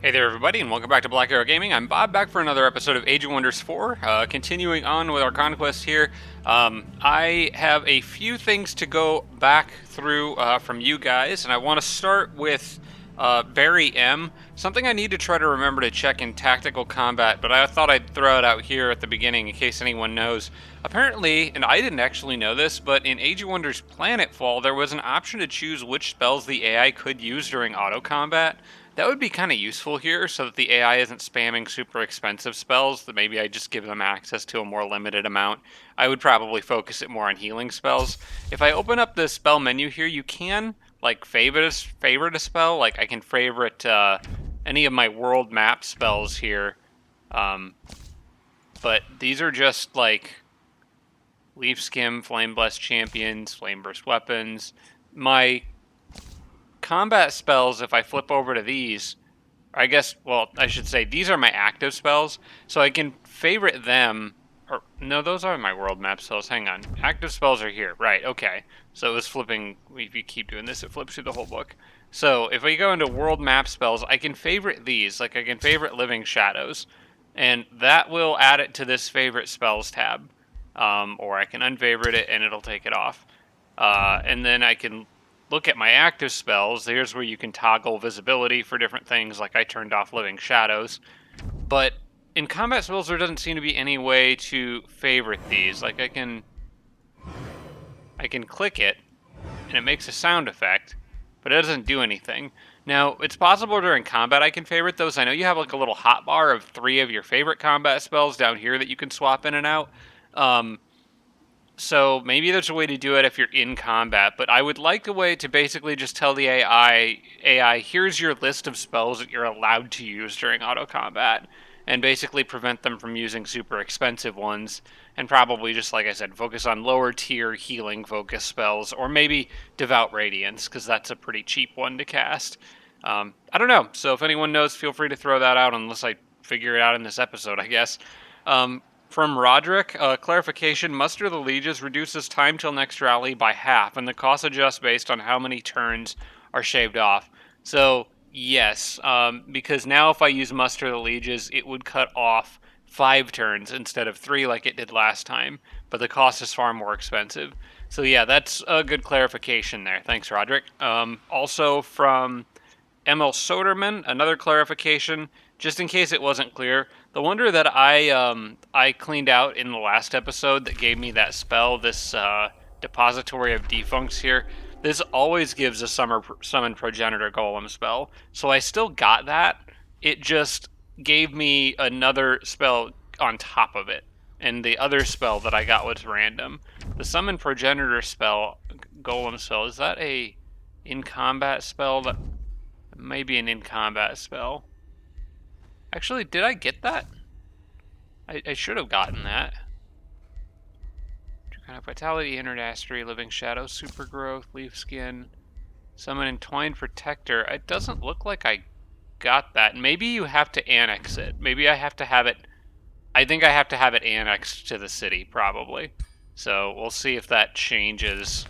Hey there, everybody, and welcome back to Black Arrow Gaming. I'm Bob, back for another episode of Age of Wonders 4. Continuing on with our conquest here, I have a few things to go back through from you guys, and I want to start with Barry M. Something I need to try to remember to check in tactical combat, but I thought I'd throw it out here at the beginning in case anyone knows. Apparently, and I didn't actually know this, but in Age of Wonders Planetfall, there was an option to choose which spells the AI could use during auto combat. That would be kind of useful here so that the AI isn't spamming super expensive spells, that maybe I just give them access to a more limited amount. I would probably focus it more on healing spells. If I open up the spell menu here, you can like favorite a spell. Like I can favorite any of my world map spells here. But these are just like Leaf Skim, Flame Blessed Champions, Flame Burst Weapons. My combat spells, if I flip over to these, I guess, well, I should say these are my active spells, so I can favorite them. Or no, those are my world map spells. Hang on, active spells are here, right? Okay, so it was flipping. If you keep doing this, it flips through the whole book. So if we go into world map spells, I can favorite these. Like I can favorite Living Shadows, and that will add it to this favorite spells tab. Or I can unfavorite it and it'll take it off. And then I can look at my active spells. Here's where you can toggle visibility for different things, like I turned off Living Shadows. But in combat spells, there doesn't seem to be any way to favorite these. Like I can click it, and it makes a sound effect, but it doesn't do anything. Now, it's possible during combat I can favorite those. I know you have like a little hotbar of 3 of your favorite combat spells down here that you can swap in and out. So maybe there's a way to do it if you're in combat, but I would like a way to basically just tell the AI, here's your list of spells that you're allowed to use during auto combat, and basically prevent them from using super expensive ones, and probably just, like I said, focus on lower tier healing focus spells, or maybe Devout Radiance, because that's a pretty cheap one to cast. I don't know, so if anyone knows, feel free to throw that out, unless I figure it out in this episode, I guess. From Roderick, clarification, Muster the Lieges reduces time till next rally by half, and the cost adjusts based on how many turns are shaved off. So, yes, because now if I use Muster the Lieges, it would cut off 5 turns instead of 3 like it did last time, but the cost is far more expensive. So yeah, that's a good clarification there. Thanks, Roderick. Also from ML Soderman, another clarification, just in case it wasn't clear. The wonder that I cleaned out in the last episode that gave me that spell, this Depository of Defuncts here, this always gives a Summon Progenitor Golem spell. So I still got that. It just gave me another spell on top of it. And the other spell that I got was random. The Summon Progenitor spell, Golem spell, is that a in-combat spell? That may be an in-combat spell. Actually, did I get that? I should have gotten that. Kind of Vitality, Inner Mastery, Living Shadow, Super Growth, Leaf Skin, Summon Entwined Protector. It doesn't look like I got that. Maybe you have to annex it. Maybe I have to have it. I think I have to have it annexed to the city, probably. So we'll see if that changes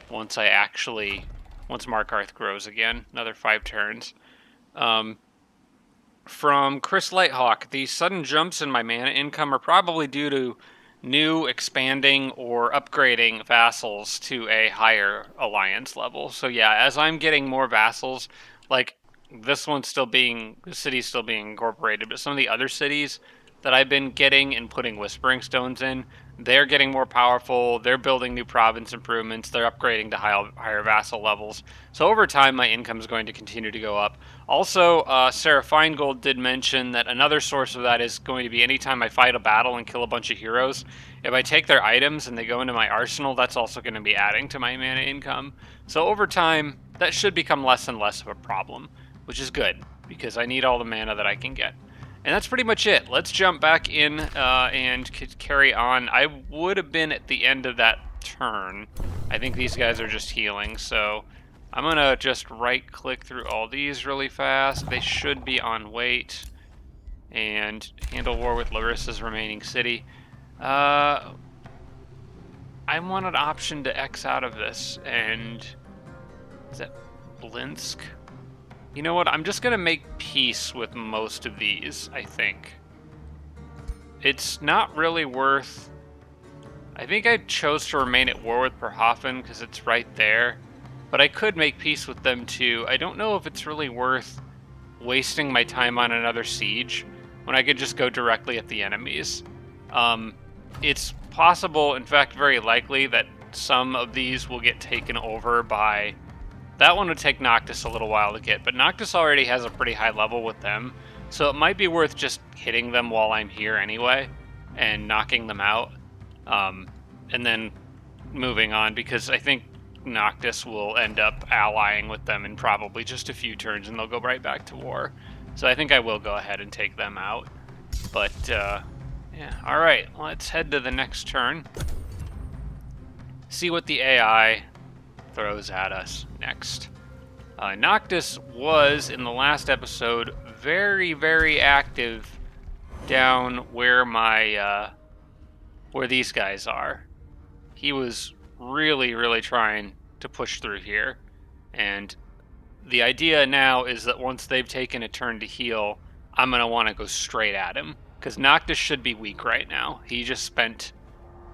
once Markarth grows again. Another 5 turns. From Chris Lighthawk, the sudden jumps in my mana income are probably due to new, expanding, or upgrading vassals to a higher alliance level. So yeah, as I'm getting more vassals, like the city's still being incorporated, but some of the other cities that I've been getting and putting Whispering Stones in, they're getting more powerful, they're building new province improvements, they're upgrading to higher vassal levels. So over time, my income is going to continue to go up. Also, Sarah Feingold did mention that another source of that is going to be anytime I fight a battle and kill a bunch of heroes, if I take their items and they go into my arsenal, that's also going to be adding to my mana income. So over time, that should become less and less of a problem, which is good, because I need all the mana that I can get. And that's pretty much it. Let's jump back in and carry on. I would have been at the end of that turn. I think these guys are just healing, so I'm going to just right-click through all these really fast. They should be on wait. And handle war with Larissa's remaining city. I want an option to X out of this, and is that Blinsk? You know what? I'm just going to make peace with most of these, I think. It's not really worth... I think I chose to remain at war with Perhafen because it's right there. But I could make peace with them too. I don't know if it's really worth wasting my time on another siege when I could just go directly at the enemies. It's possible, in fact very likely, that some of these will get taken over by... That one would take Noctus a little while to get, but Noctus already has a pretty high level with them, so it might be worth just hitting them while I'm here anyway, and knocking them out, and then moving on, because I think Noctus will end up allying with them in probably just a few turns, and they'll go right back to war. So I think I will go ahead and take them out. But, yeah. Alright, let's head to the next turn. See what the AI throws at us next. Noctus was, in the last episode, very, very active down where my, where these guys are. He was really, really trying to push through here. And the idea now is that once they've taken a turn to heal, I'm going to want to go straight at him. Because Noctus should be weak right now. He just spent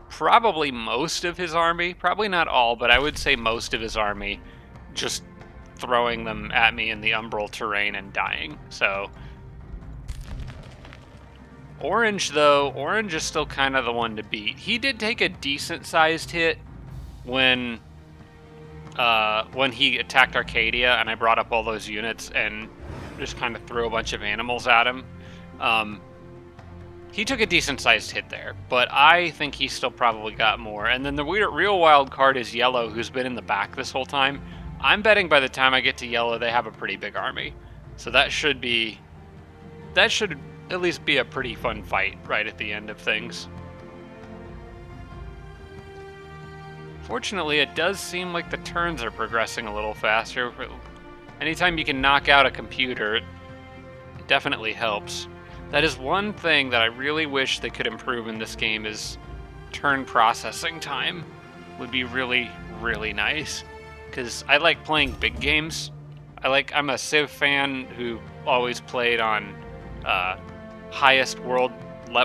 probably most of his army, probably not all, but I would say most of his army, just throwing them at me in the umbral terrain and dying. So Orange, though, Orange is still kind of the one to beat. He did take a decent sized hit when he attacked Arcadia and I brought up all those units and just kind of threw a bunch of animals at him. He took a decent-sized hit there, but I think he still probably got more. And then the real wild card is Yellow, who's been in the back this whole time. I'm betting by the time I get to Yellow, they have a pretty big army. So that should at least be a pretty fun fight right at the end of things. Fortunately, it does seem like the turns are progressing a little faster. Anytime you can knock out a computer, it definitely helps. That is one thing that I really wish they could improve in this game is turn processing time would be really, really nice. Because I like playing big games. I'm a Civ fan who always played on highest world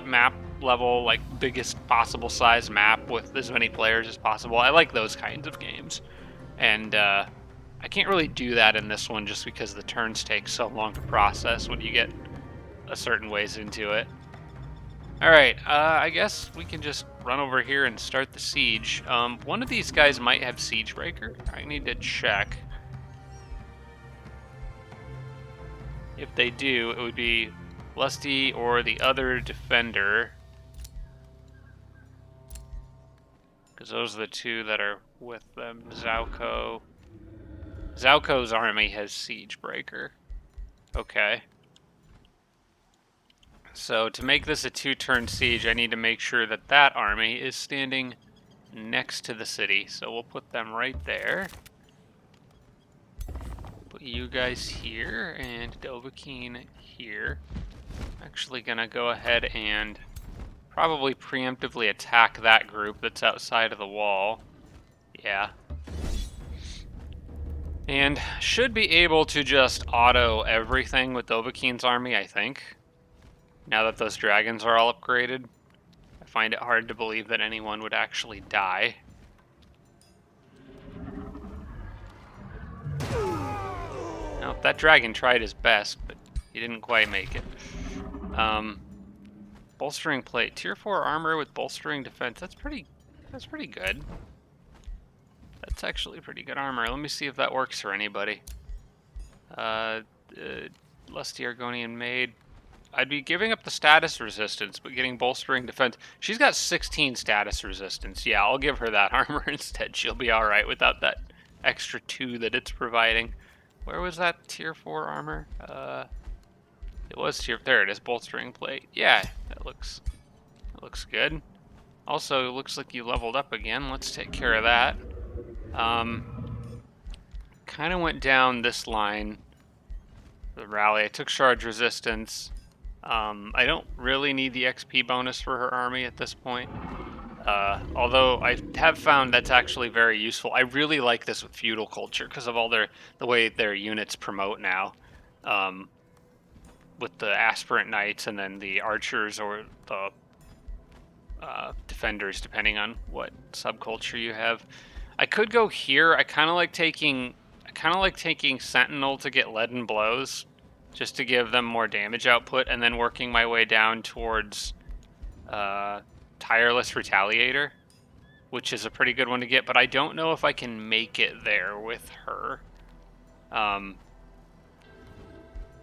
map level, like biggest possible size map with as many players as possible. I like those kinds of games. And I can't really do that in this one just because the turns take so long to process when you get a certain ways into it. Alright, I guess we can just run over here and start the siege. One of these guys might have Siege Breaker. I need to check. If they do, it would be Lusty or the other Defender. Because those are the two that are with them. Zauko. Zauko's army has Siege Breaker. Okay. So to make this a two-turn siege, I need to make sure that that army is standing next to the city. So we'll put them right there. Put you guys here and Dovahkiin here. I'm actually going to go ahead and probably preemptively attack that group that's outside of the wall. Yeah. And should be able to just auto everything with Dovahkiin's army, I think. Now that those dragons are all upgraded, I find it hard to believe that anyone would actually die. Now, that dragon tried his best, but he didn't quite make it. Bolstering plate. Tier 4 armor with bolstering defense. That's pretty good. That's actually pretty good armor. Let me see if that works for anybody. Lusty Argonian Maid. I'd be giving up the status resistance, but getting bolstering defense. She's got 16 status resistance. Yeah, I'll give her that armor instead. She'll be alright without that extra 2 that it's providing. Where was that tier 4 armor? It was tier... There it is, bolstering plate. Yeah, that looks good. Also, it looks like you leveled up again. Let's take care of that. Kind of went down this line. The rally. I took charge resistance. I don't really need the XP bonus for her army at this point. Although I have found that's actually very useful. I really like this with feudal culture because of all the way their units promote now. with the aspirant knights and then the archers or the defenders, depending on what subculture you have. I could go here. I kind of like taking Sentinel to get leaden blows, just to give them more damage output, and then working my way down towards Tireless Retaliator, which is a pretty good one to get, but I don't know if I can make it there with her.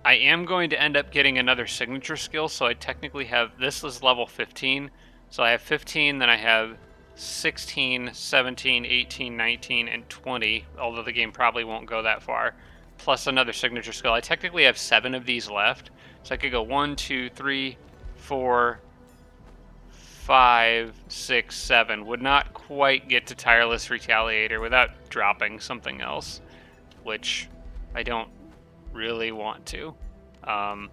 I am going to end up getting another signature skill, so I technically have, this is level 15, so I have 15, then I have 16, 17, 18, 19, and 20, although the game probably won't go that far, plus another signature skill. I technically have 7 of these left, so I could go 1, 2, 3, 4, 5, 6, 7. Would not quite get to Tireless Retaliator without dropping something else, which I don't really want to, because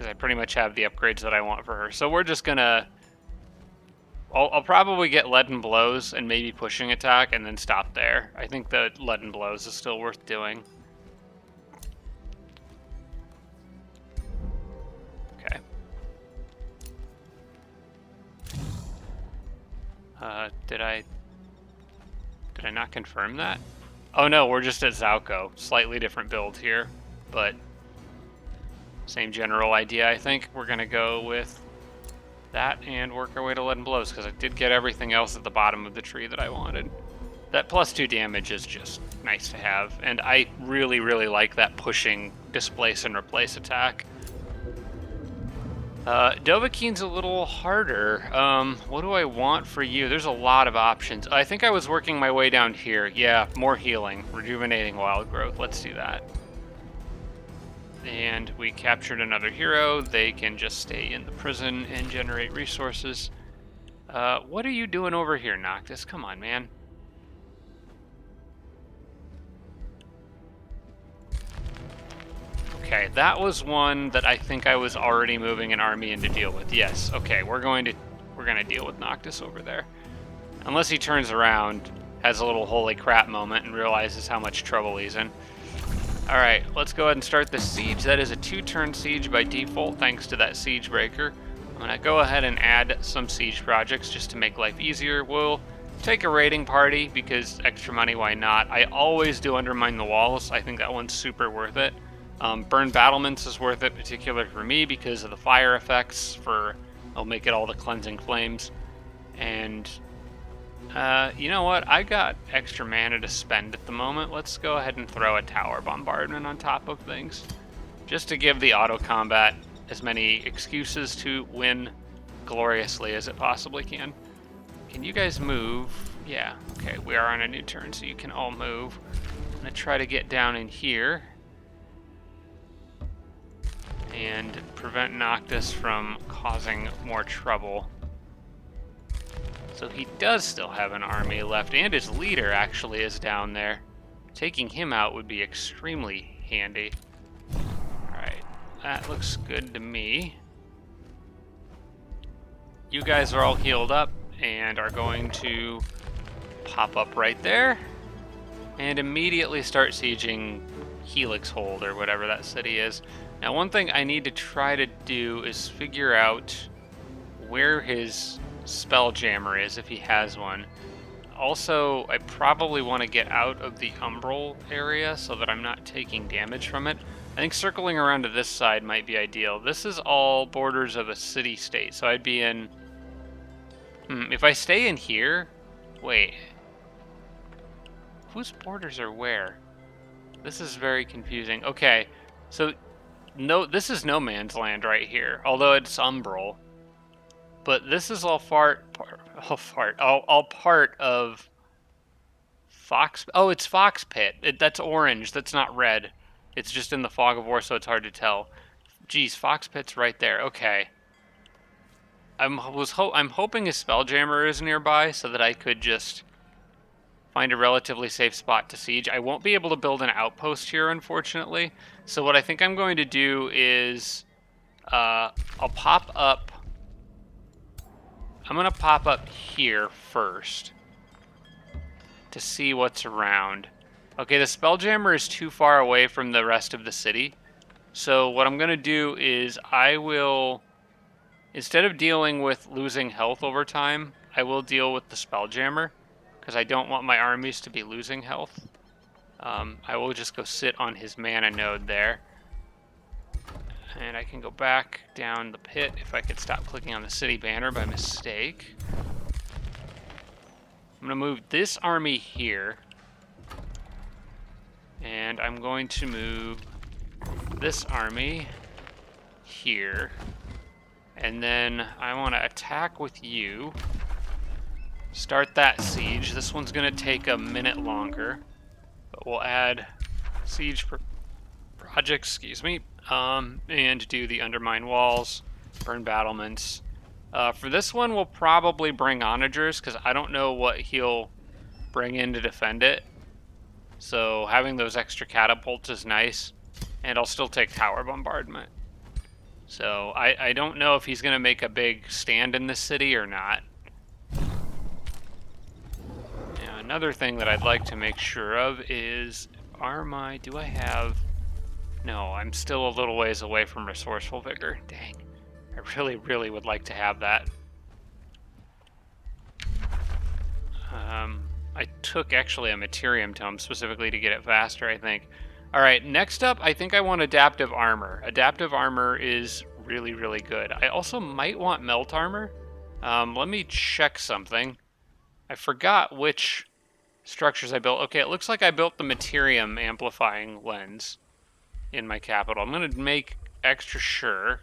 I pretty much have the upgrades that I want for her. So we're just gonna, I'll probably get leaden blows and maybe pushing attack and then stop there. I think the leaden blows is still worth doing. Okay. Did I not confirm that? Oh no, we're just at Zauko. Slightly different build here, but same general idea, I think. We're going to go with that and work our way to leaden blows, because I did get everything else at the bottom of the tree that I wanted. That +2 damage is just nice to have, and I really, really like that pushing, displace, and replace attack. Dovahkiin's a little harder. What do I want for you? There's a lot of options. I think I was working my way down here. Yeah, more healing. Rejuvenating wild growth. Let's do that. And we captured another hero. They can just stay in the prison and generate resources. What are you doing over here, Noctus? Come on, man. Okay, that was one that I think I was already moving an army in to deal with. Yes, okay, we're gonna deal with Noctus over there. Unless he turns around, has a little holy crap moment, and realizes how much trouble he's in. Alright, let's go ahead and start the siege. That is a 2-turn siege by default, thanks to that siege breaker. I'm gonna go ahead and add some siege projects just to make life easier. We'll take a raiding party, because extra money, why not? I always do undermine the walls. I think that one's super worth it. Burn battlements is worth it, particularly for me, because of the fire effects. I'll make it all the cleansing flames. And you know what? I got extra mana to spend at the moment. Let's go ahead and throw a tower bombardment on top of things, just to give the auto combat as many excuses to win gloriously as it possibly can. Can you guys move? Yeah. Okay. We are on a new turn, so you can all move. I'm gonna try to get down in here and prevent Noctus from causing more trouble. So he does still have an army left, and his leader actually is down there. Taking him out would be extremely handy. Alright, that looks good to me. You guys are all healed up and are going to pop up right there and immediately start sieging Helix Hold, or whatever that city is. Now, one thing I need to try to do is figure out where his Spelljammer is, if he has one. Also, I probably want to get out of the Umbral area so that I'm not taking damage from it. I think circling around to this side might be ideal. This is all borders of a city-state, so I'd be in... if I stay in here... Wait. Whose borders are where? This is very confusing. Okay, so... No, this is no man's land right here, although it's Umbral. But this is all part of Fox. Oh, it's Fox Pit. That's orange. That's not red. It's just in the fog of war, so it's hard to tell. Geez, Fox Pit's right there. Okay. I'm hoping a Spelljammer is nearby so that I could just find a relatively safe spot to siege. I won't be able to build an outpost here, unfortunately. So what I think I'm going to do is I'll pop up. I'm going to pop up here first to see what's around. Okay, the Spelljammer is too far away from the rest of the city. So what I'm going to do is I will, instead of dealing with losing health over time, I will deal with the Spelljammer, because I don't want my armies to be losing health. I will just go sit on his mana node there. And I can go back down the pit if I could stop clicking on the city banner by mistake. I'm going to move this army here. And I'm going to move this army here. And then I want to attack with you. Start that siege. This one's going to take a minute longer. But we'll add siege projects, excuse me. And do the undermine walls, burn battlements. For this one, we'll probably bring onagers, because I don't know what he'll bring in to defend it. So having those extra catapults is nice. And I'll still take tower bombardment. So I don't know if he's going to make a big stand in this city or not. Now, another thing that I'd like to make sure of is, do I have... No, I'm still a little ways away from Resourceful Vigor. Dang. I really, really would like to have that. I took actually a Materium Tome specifically to get it faster, I think. Alright, next up, I think I want Adaptive Armor. Adaptive Armor is really, really good. I also might want Melt Armor. Let me check something. I forgot which structures I built. Okay, it looks like I built the Materium Amplifying Lens in my capital. I'm going to make extra sure.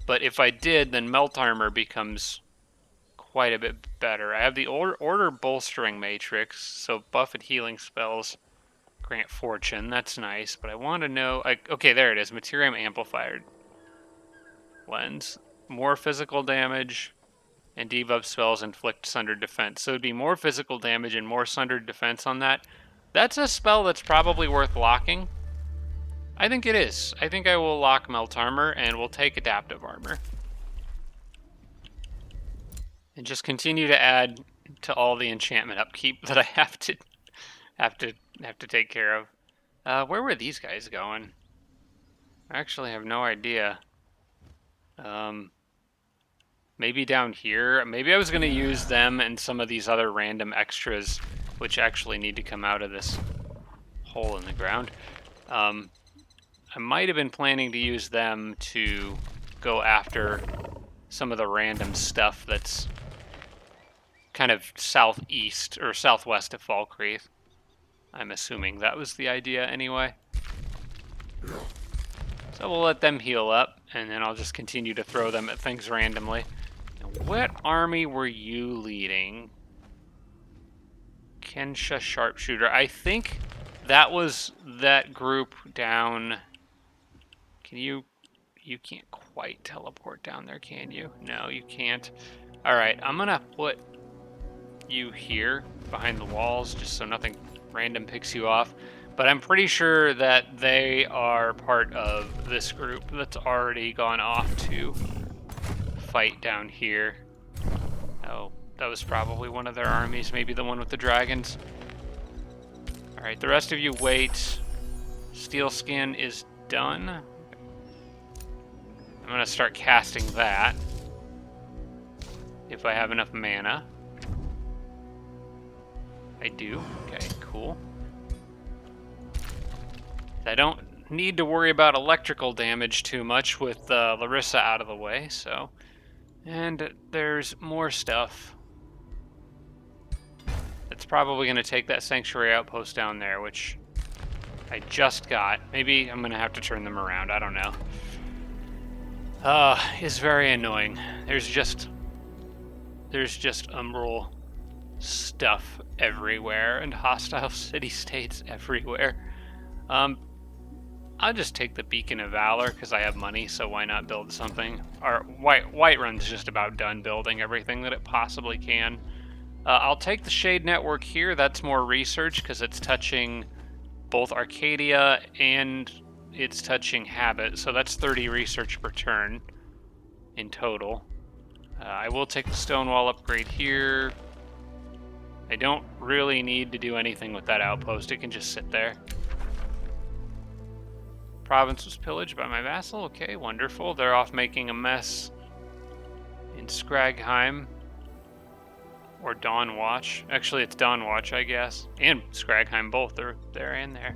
But if I did, then Melt Armor becomes quite a bit better. I have the Order Bolstering Matrix, so buff and healing spells grant fortune. That's nice, but I want to know... okay, there it is. Materium Amplifier Lens. More physical damage, and debuff spells inflict sundered defense. So it'd be more physical damage and more sundered defense on that. That's a spell that's probably worth locking. I think it is. I think I will lock Melt Armor, and we'll take Adaptive Armor. And just continue to add to all the enchantment upkeep that I have to take care of. Where were these guys going? I actually have no idea. Maybe down here. Maybe I was going to use them and some of these other random extras, which actually need to come out of this hole in the ground. I might have been planning to use them to go after some of the random stuff that's kind of southeast or southwest of Falkreath. I'm assuming that was the idea anyway. So we'll let them heal up, and then I'll just continue to throw them at things randomly. Now, what army were you leading? Kensha Sharpshooter. I think that was that group down... Can you... You can't quite teleport down there, can you? No, you can't. Alright, I'm gonna put you here behind the walls just so nothing random picks you off. But I'm pretty sure that they are part of this group that's already gone off to fight down here. Oh, that was probably one of their armies, maybe the one with the dragons. Alright, the rest of you wait. Steel Skin is done. I'm gonna start casting that if I have enough mana. I do. Okay, cool. I don't need to worry about electrical damage too much with Larissa out of the way, so... And there's more stuff. It's probably going to take that Sanctuary Outpost down there, which I just got. Maybe I'm going to have to turn them around, I don't know. It's very annoying. There's just Umbral stuff everywhere and hostile city-states everywhere. I'll just take the Beacon of Valor because I have money, so why not build something? Our Whiterun's just about done building everything that it possibly can. I'll take the Shade Network here. That's more research because it's touching both Arcadia and it's touching Habit, so that's 30 research per turn in total. I will take the Stonewall upgrade here. I don't really need to do anything with that outpost. It can just sit there. Province was pillaged by my vassal. Okay, wonderful. They're off making a mess in Scragheim. Or Dawnwatch. Actually, it's Dawnwatch, I guess. And Scragheim, both are there and there.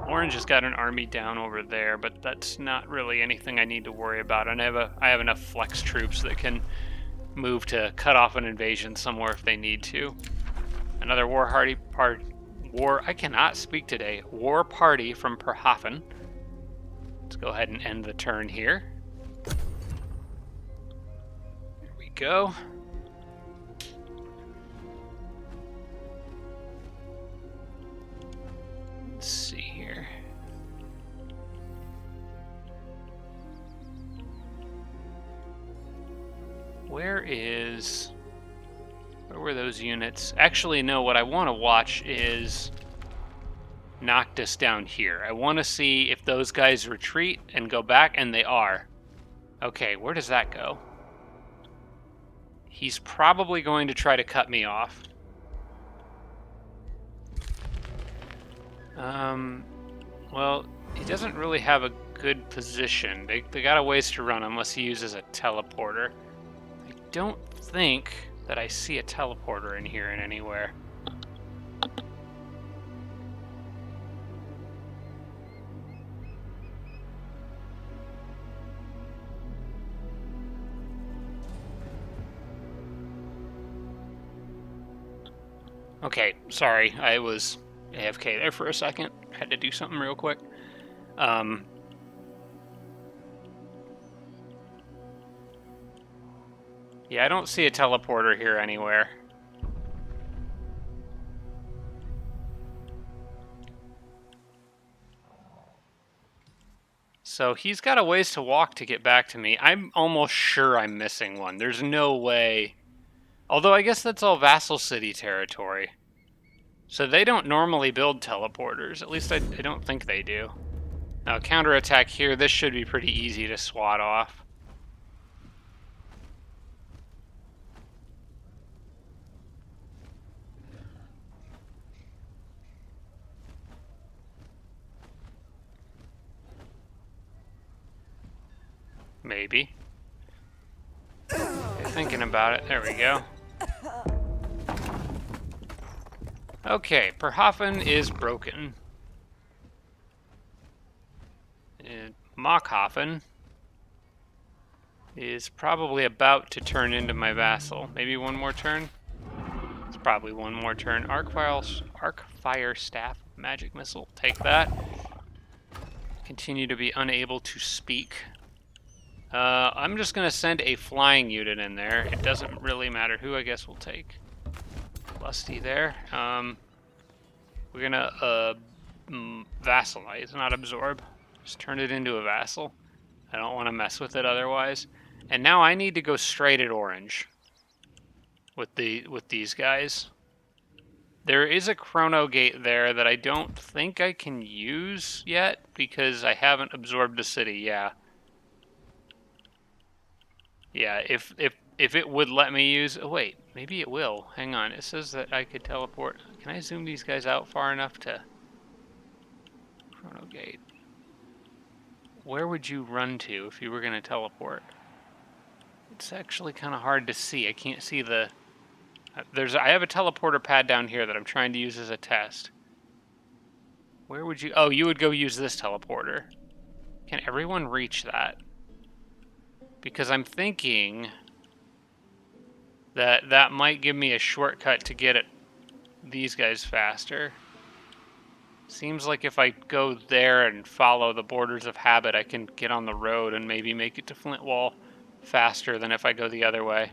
Orange has got an army down over there, but that's not really anything I need to worry about. And I have enough flex troops that can move to cut off an invasion somewhere if they need to. Another I cannot speak today. War party from Perhafen. Let's go ahead and end the turn here. There we go. Let's see here. Where were those units? Actually, no, what I want to watch is Noctus down here. I want to see if those guys retreat and go back, and they are. Okay, where does that go? He's probably going to try to cut me off. Well, he doesn't really have a good position. They got a ways to run unless he uses a teleporter. I don't think that I see a teleporter in here in anywhere. Okay, sorry, I was AFK there for a second. Had to do something real quick. Yeah, I don't see a teleporter here anywhere. So he's got a ways to walk to get back to me. I'm almost sure I'm missing one. There's no way. Although I guess that's all vassal city territory. So they don't normally build teleporters. At least I don't think they do. Now, counterattack here. This should be pretty easy to swat off. Maybe. Okay, thinking about it. There we go. Okay, Perhafen is broken. Mockhafen is probably about to turn into my vassal. Maybe one more turn? It's probably one more turn. Arcfire Staff, Magic Missile. Take that. Continue to be unable to speak. I'm just going to send a flying unit in there. It doesn't really matter who, I guess we'll take. Lusty there. We're going to vassalize, not absorb. Just turn it into a vassal. I don't want to mess with it otherwise. And now I need to go straight at orange with these guys. There is a chrono gate there that I don't think I can use yet because I haven't absorbed the city. Yeah. Yeah, if it would let me use... Oh, wait, maybe it will. Hang on, it says that I could teleport. Can I zoom these guys out far enough to... Chrono gate. Where would you run to if you were going to teleport? It's actually kind of hard to see. I can't see the... I have a teleporter pad down here that I'm trying to use as a test. Where would you... Oh, you would go use this teleporter. Can everyone reach that? Because I'm thinking that that might give me a shortcut to get at these guys faster. Seems like if I go there and follow the borders of habit, I can get on the road and maybe make it to Flintwall faster than if I go the other way.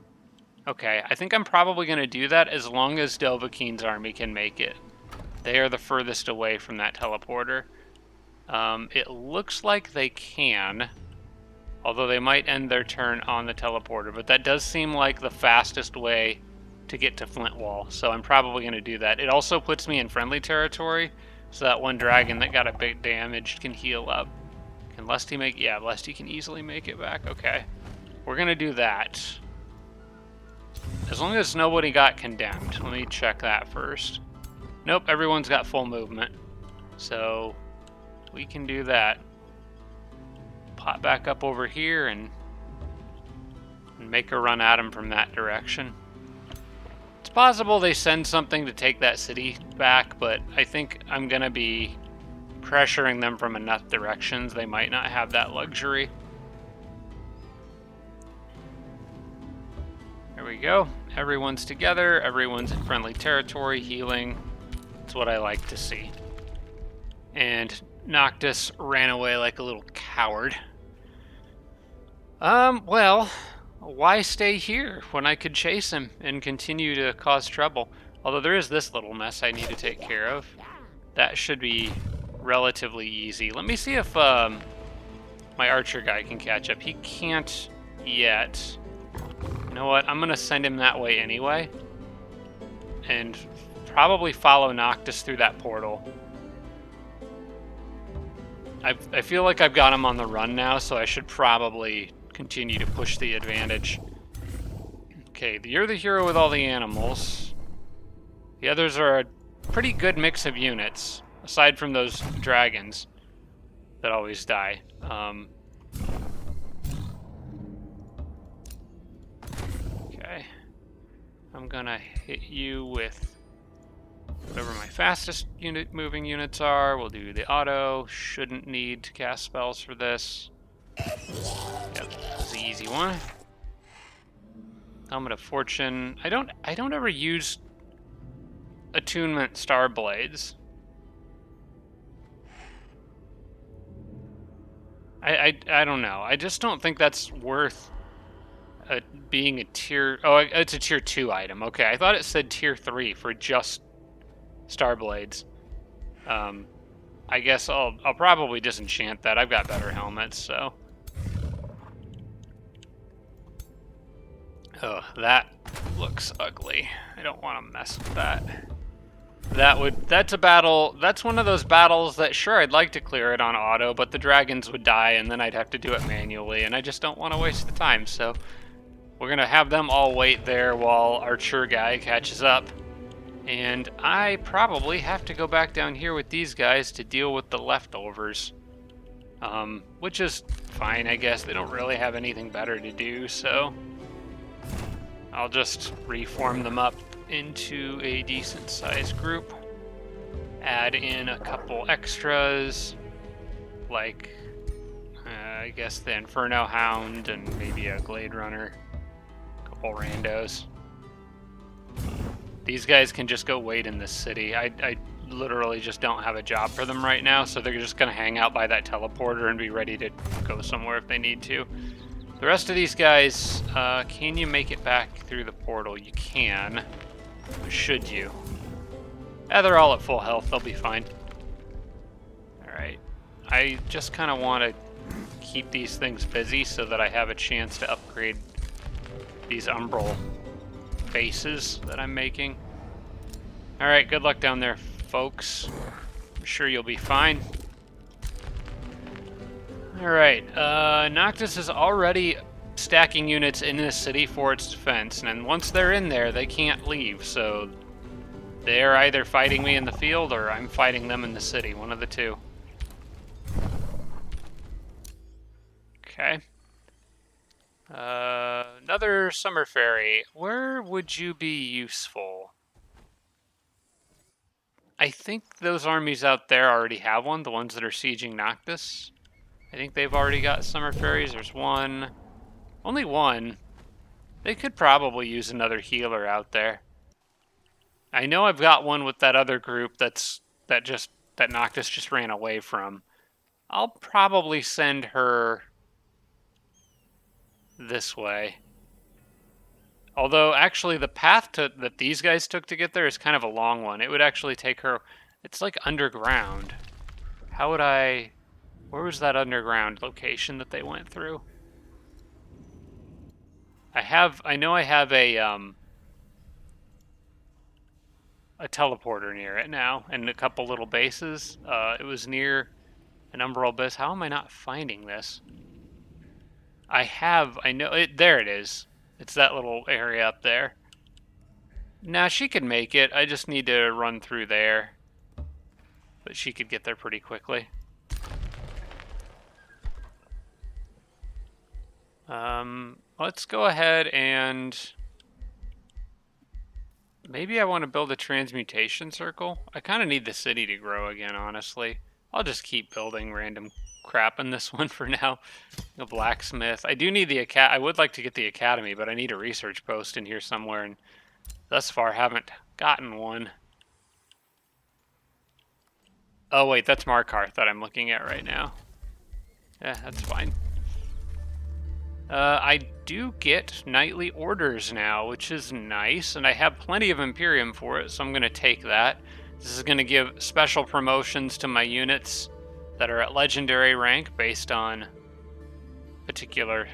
Okay, I think I'm probably going to do that as long as Dovahkiin's army can make it. They are the furthest away from that teleporter. It looks like they can, although they might end their turn on the teleporter, but that does seem like the fastest way to get to Flintwall, so I'm probably going to do that. It also puts me in friendly territory, so that one dragon that got a bit damaged can heal up. Can Lusty make... Yeah, Lusty can easily make it back. Okay. We're going to do that. As long as nobody got condemned. Let me check that first. Nope, everyone's got full movement. So we can do that. Pop back up over here and make a run at him from that direction. It's possible they send something to take that city back, but I think I'm going to be pressuring them from enough directions. They might not have that luxury. There we go. Everyone's together. Everyone's in friendly territory, healing. It's what I like to see. And Noctus ran away like a little coward. Well, why stay here when I could chase him and continue to cause trouble? Although there is this little mess I need to take care of. That should be relatively easy. Let me see if my archer guy can catch up. He can't yet. You know what? I'm going to send him that way anyway. And probably follow Noctus through that portal. I feel like I've got him on the run now, so I should probably continue to push the advantage. Okay, you're the hero with all the animals. The others are a pretty good mix of units, aside from those dragons that always die. Okay. I'm gonna hit you with whatever my fastest moving units are. We'll do the auto. Shouldn't need to cast spells for this. Yep, that's the easy one. Helmet of Fortune. I don't ever use attunement star blades. I don't know. I just don't think that's worth being a tier. Oh, it's a tier 2 item. Okay, I thought it said tier 3 for just star blades. I guess I'll probably disenchant that. I've got better helmets, so. Oh, that looks ugly. I don't want to mess with that. That's a battle. That's one of those battles that, sure, I'd like to clear it on auto, but the dragons would die, and then I'd have to do it manually, and I just don't want to waste the time. So we're gonna have them all wait there while Archer guy catches up, and I probably have to go back down here with these guys to deal with the leftovers, which is fine, I guess. They don't really have anything better to do, so I'll just reform them up into a decent sized group. Add in a couple extras, like I guess the Inferno Hound and maybe a Glade Runner. A couple randos. These guys can just go wait in the city. I literally just don't have a job for them right now, so they're just gonna hang out by that teleporter and be ready to go somewhere if they need to. The rest of these guys, can you make it back through the portal? You can. Should you? Yeah, they're all at full health. They'll be fine. Alright. I just kind of want to keep these things busy so that I have a chance to upgrade these umbral faces that I'm making. Alright, good luck down there, folks. I'm sure you'll be fine. Alright, Noctus is already stacking units in this city for its defense, and once they're in there, they can't leave, so they're either fighting me in the field or I'm fighting them in the city, one of the two. Okay. Another summer ferry. Where would you be useful? I think those armies out there already have one, the ones that are sieging Noctus. I think they've already got summer ferries. There's one. Only one. They could probably use another healer out there. I know I've got one with that other group that Noctus just ran away from. I'll probably send her this way. Although, actually, the path that these guys took to get there is kind of a long one. It would actually take her... It's like underground. How would I... Where was that underground location that they went through? I know I have a teleporter near it now, and a couple little bases. It was near an umbral abyss. How am I not finding this? I know it. There it is. It's that little area up there. Nah, she could make it. I just need to run through there. But she could get there pretty quickly. Let's go ahead and... maybe I want to build a transmutation circle. I kind of need the city to grow again, honestly. I'll just keep building random crap in this one for now. A blacksmith. I do need the I would like to get the academy, but I need a research post in here somewhere, and thus far haven't gotten one. Oh wait, that's Markarth that I'm looking at right now. Yeah, that's fine. I do get knightly orders now, which is nice, and I have plenty of Imperium for it, so I'm going to take that. This is going to give special promotions to my units that are at legendary rank based on particular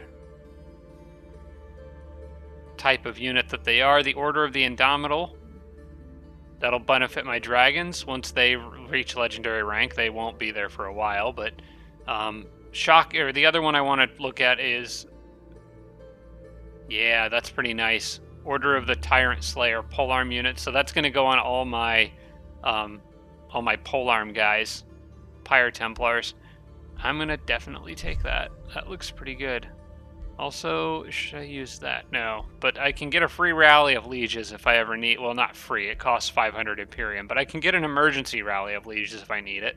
type of unit that they are. The Order of the Indomitable, that'll benefit my dragons. Once they reach legendary rank, they won't be there for a while, but the other one I want to look at is... yeah, that's pretty nice. Order of the Tyrant Slayer polearm unit. So that's going to go on all my polearm guys, Pyre Templars. I'm going to definitely take that. That looks pretty good. Also, should I use that? No, but I can get a free rally of lieges if I ever need. Well, not free. It costs 500 Imperium, but I can get an emergency rally of lieges if I need it.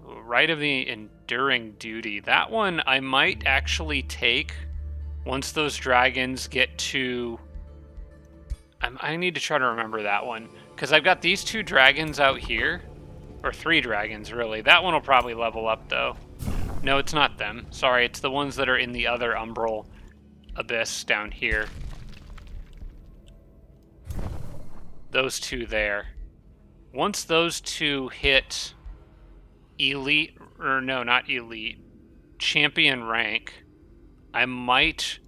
Right of the Enduring Duty. That one I might actually take once those dragons get to... I need to try to remember that one, because I've got these 2 dragons out here, or 3 dragons really. That one will probably level up though. No, it's not them. Sorry, it's the ones that are in the other umbral abyss down here. Those 2 there. Once those 2 hit elite, or no, not elite, champion rank, I might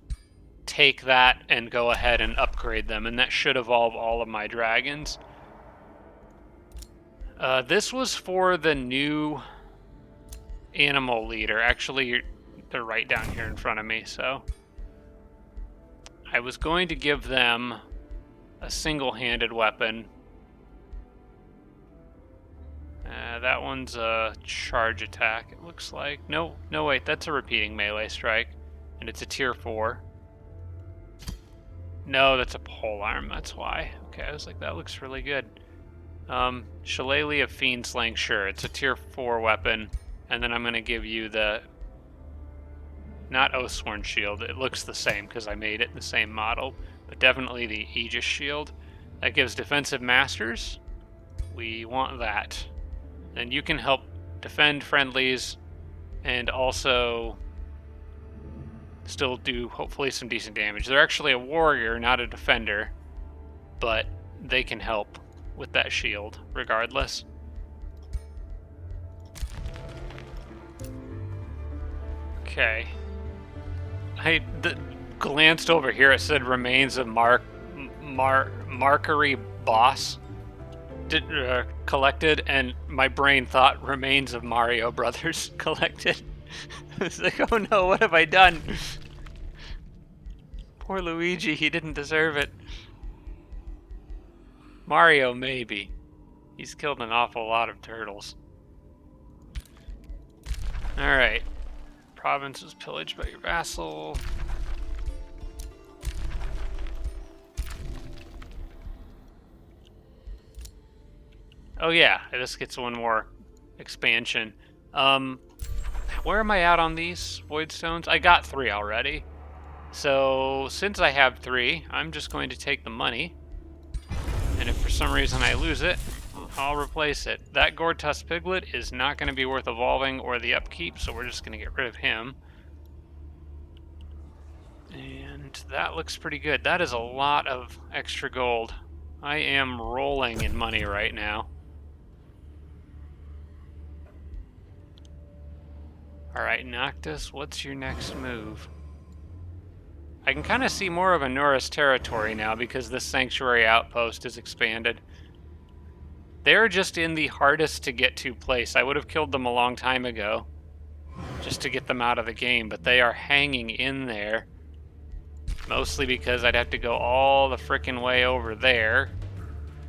take that and go ahead and upgrade them, and that should evolve all of my dragons. This was for the new animal leader. Actually, they're right down here in front of me, so I was going to give them a single-handed weapon. That one's a charge attack, it looks like. No, wait, that's a repeating melee strike, and it's a tier 4. No, that's a polearm, that's why. Okay, I was like, that looks really good. Shillelagh of Fiend Slaying, sure, it's a tier 4 weapon, and then I'm going to give you the... not Oathsworn Shield, it looks the same because I made it the same model, but definitely the Aegis Shield. That gives defensive masters. We want that. Then you can help defend friendlies and also still do hopefully some decent damage. They're actually a warrior, not a defender, but they can help with that shield regardless. Okay. I glanced over here, it said remains of Markery boss collected, and my brain thought remains of Mario Brothers collected. I was like, oh no, what have I done? Poor Luigi, he didn't deserve it. Mario, maybe. He's killed an awful lot of turtles. Alright. Province was pillaged by your vassal. Oh yeah, this gets one more expansion. Where am I at on these void stones? I got 3 already. So since I have 3, I'm just going to take the money. And if for some reason I lose it, I'll replace it. That Gortusk Piglet is not going to be worth evolving or the upkeep, so we're just going to get rid of him. And that looks pretty good. That is a lot of extra gold. I am rolling in money right now. Alright, Noctus, what's your next move? I can kind of see more of Anuris territory now because this Sanctuary Outpost is expanded. They're just in the hardest to get to place. I would have killed them a long time ago just to get them out of the game, but they are hanging in there. Mostly because I'd have to go all the frickin' way over there,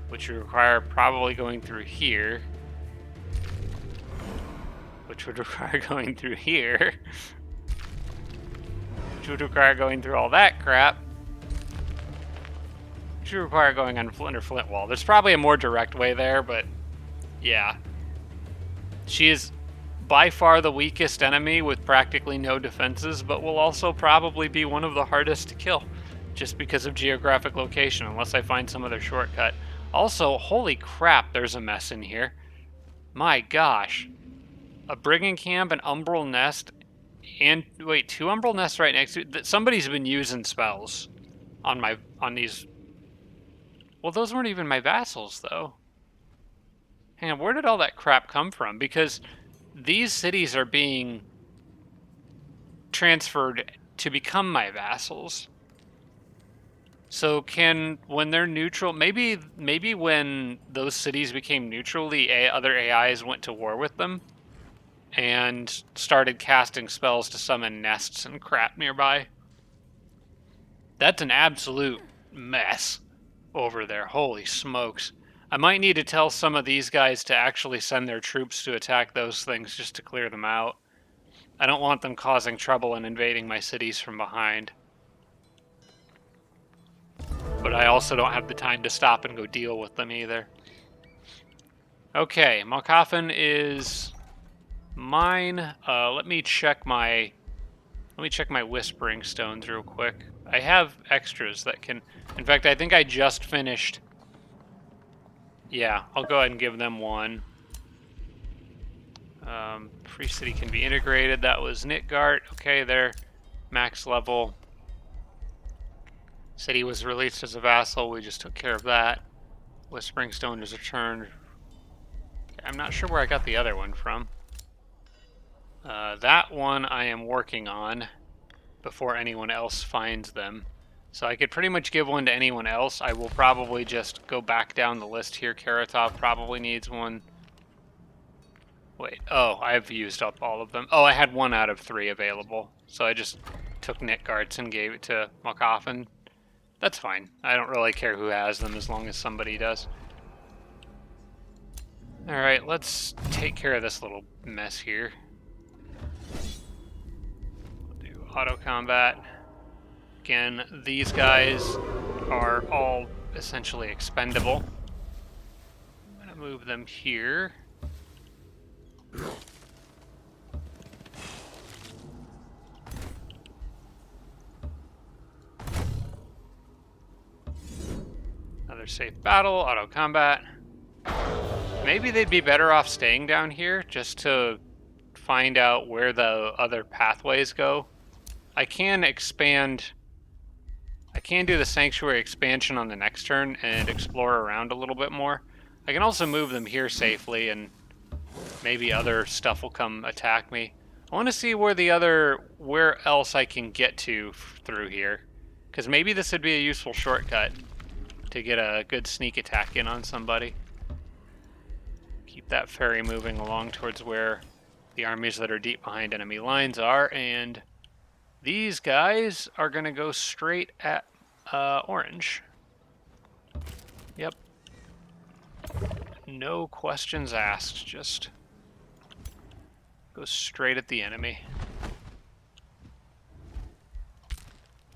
which would require probably going through here. Which would require going through here. Which would require going through all that crap. Which would require going under Flint Wall. There's probably a more direct way there, but yeah. She is by far the weakest enemy with practically no defenses, but will also probably be one of the hardest to kill, just because of geographic location, unless I find some other shortcut. Also, holy crap, there's a mess in here. My gosh. A Brigand Camp, an Umbral Nest, and wait, 2 Umbral Nests right next to it. Somebody's been using spells on these. Well, those weren't even my vassals, though. Hang on, where did all that crap come from? Because these cities are being transferred to become my vassals. So when they're neutral, maybe when those cities became neutral, the other AIs went to war with them and started casting spells to summon nests and crap nearby. That's an absolute mess over there. Holy smokes. I might need to tell some of these guys to actually send their troops to attack those things just to clear them out. I don't want them causing trouble and invading my cities from behind. But I also don't have the time to stop and go deal with them either. Okay, Malkafen is mine. Let me check my Whispering Stones real quick. I have extras that can... In fact, I think I just finished... Yeah, I'll go ahead and give them one. Free City can be integrated. That was Nitgart. Okay, they're max level. City was released as a vassal. We just took care of that. Whispering Stone is returned. I'm not sure where I got the other one from. That one I am working on before anyone else finds them. So I could pretty much give one to anyone else. I will probably just go back down the list here. Karatov probably needs one. Wait, oh, I've used up all of them. Oh, I had 1 out of 3 available. So I just took Nitgarts and gave it to Malkafen. That's fine. I don't really care who has them as long as somebody does. Alright, let's take care of this little mess here. We'll do auto combat. Again, these guys are all essentially expendable. I'm going to move them here. Another safe battle, auto combat. Maybe they'd be better off staying down here just to find out where the other pathways go. I can do the Sanctuary expansion on the next turn and explore around a little bit more. I can also move them here safely and maybe other stuff will come attack me. I want to see where else I can get to through here. Because maybe this would be a useful shortcut to get a good sneak attack in on somebody. Keep that ferry moving along towards where the armies that are deep behind enemy lines are, and these guys are going to go straight at orange. Yep. No questions asked, just go straight at the enemy.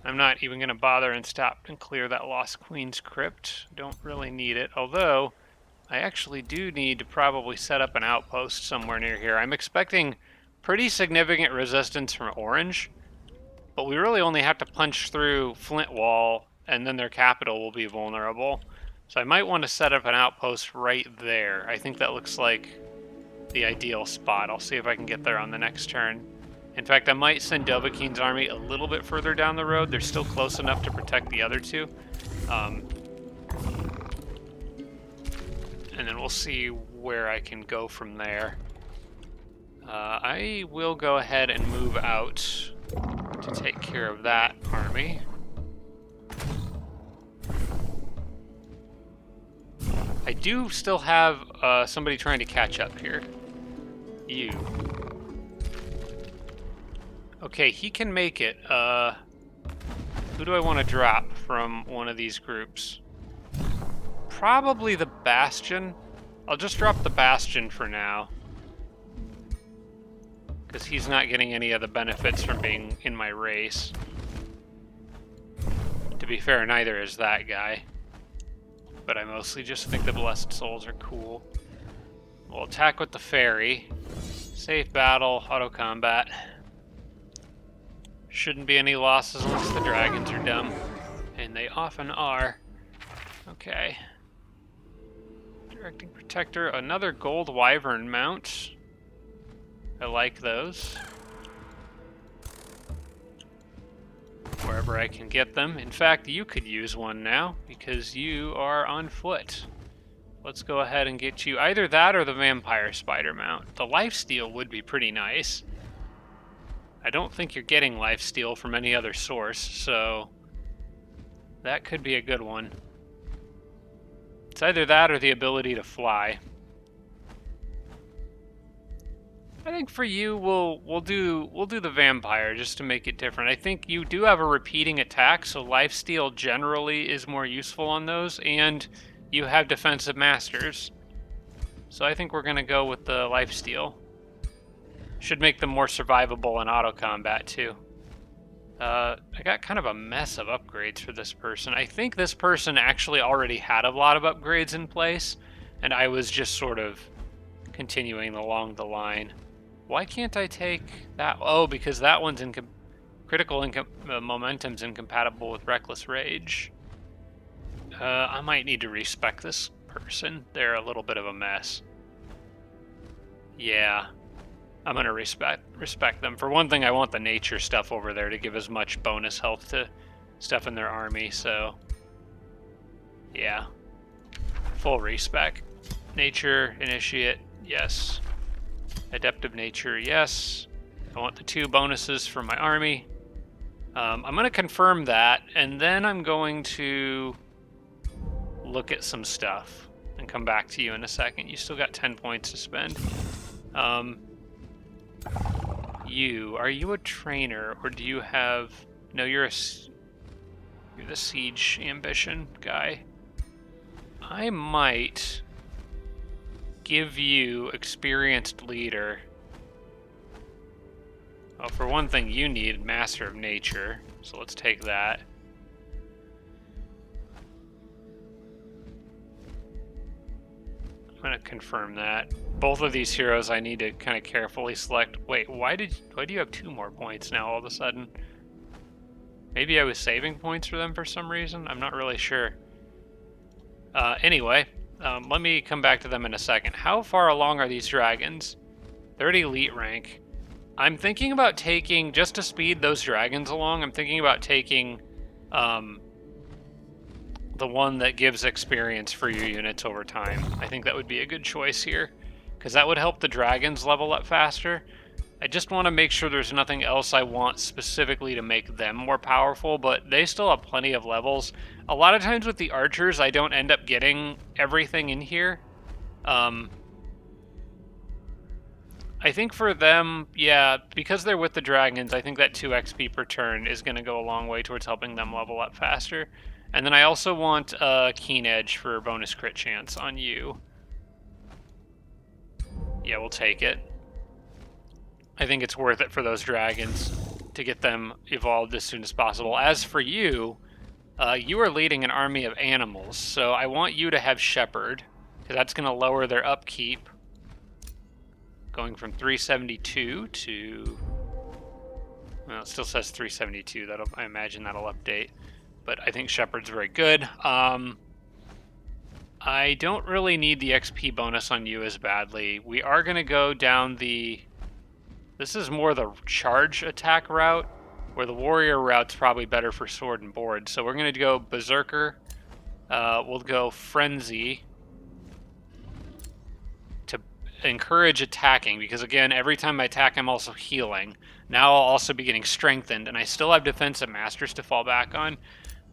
I'm not even going to bother and stop and clear that Lost Queen's Crypt. Don't really need it, although I actually do need to probably set up an outpost somewhere near here. I'm expecting pretty significant resistance from orange, but we really only have to punch through Flint Wall, and then their capital will be vulnerable. So I might want to set up an outpost right there. I think that looks like the ideal spot. I'll see if I can get there on the next turn. In fact, I might send Dovahkiin's army a little bit further down the road. They're still close enough to protect the other two. And then we'll see where I can go from there. I will go ahead and move out to take care of that army. I do still have somebody trying to catch up here. You. Okay, he can make it. Who do I want to drop from one of these groups? Probably the Bastion. I'll just drop the Bastion for now, because he's not getting any of the benefits from being in my race. To be fair, neither is that guy. But I mostly just think the Blessed Souls are cool. We'll attack with the Fairy. Safe battle, auto combat. Shouldn't be any losses unless the dragons are dumb. And they often are. Okay. Directing Protector, another Gold Wyvern mount. I like those. Wherever I can get them. In fact, you could use one now, because you are on foot. Let's go ahead and get you either that or the Vampire Spider mount. The Lifesteal would be pretty nice. I don't think you're getting Lifesteal from any other source, so that could be a good one. It's either that or the ability to fly. I think for you, we'll do the Vampire just to make it different. I think you do have a repeating attack, so Lifesteal generally is more useful on those, and you have defensive masters. So I think we're gonna go with the Lifesteal. Should make them more survivable in auto combat too. I got kind of a mess of upgrades for this person. I think this person actually already had a lot of upgrades in place, and I was just sort of continuing along the line. Why can't I take that? Oh, because that one's critical momentum's incompatible with Reckless Rage. I might need to respec this person. They're a little bit of a mess. Yeah, I'm gonna respect them. For one thing, I want the nature stuff over there to give as much bonus health to stuff in their army, so yeah. Full respec. Nature, initiate, yes. Adept of Nature, yes. I want the 2 bonuses for my army. I'm going to confirm that, and then I'm going to look at some stuff and come back to you in a second. You still got 10 points to spend. Are you a trainer, or do you have... No, you're the Siege Ambition guy. I might give you Experienced Leader. Well, for one thing, you need Master of Nature, so let's take that. I'm gonna confirm that. Both of these heroes I need to kind of carefully select. Wait, why do you have 2 more points now all of a sudden? Maybe I was saving points for them for some reason? I'm not really sure. Anyway, let me come back to them in a second. How far along are these dragons? They're at elite rank. I'm thinking about taking, just to speed those dragons along, I'm thinking about taking the one that gives experience for your units over time. I think that would be a good choice here, because that would help the dragons level up faster. I just want to make sure there's nothing else I want specifically to make them more powerful, but they still have plenty of levels. A lot of times with the archers, I don't end up getting everything in here. I think for them, yeah, because they're with the dragons, I think that 2 XP per turn is going to go a long way towards helping them level up faster. And then I also want Keen Edge for bonus crit chance on you. Yeah, we'll take it. I think it's worth it for those dragons to get them evolved as soon as possible. As for you, you are leading an army of animals, so I want you to have Shepherd, because that's going to lower their upkeep. Going from 372 to... Well, it still says 372. I imagine that'll update. But I think Shepherd's very good. I don't really need the XP bonus on you as badly. We are going to go down the... This is more the charge attack route, where the warrior route's probably better for sword and board. So we're going to go Berserker. We'll go Frenzy to encourage attacking, because again, every time I attack, I'm also healing. Now I'll also be getting strengthened, and I still have defensive masters to fall back on.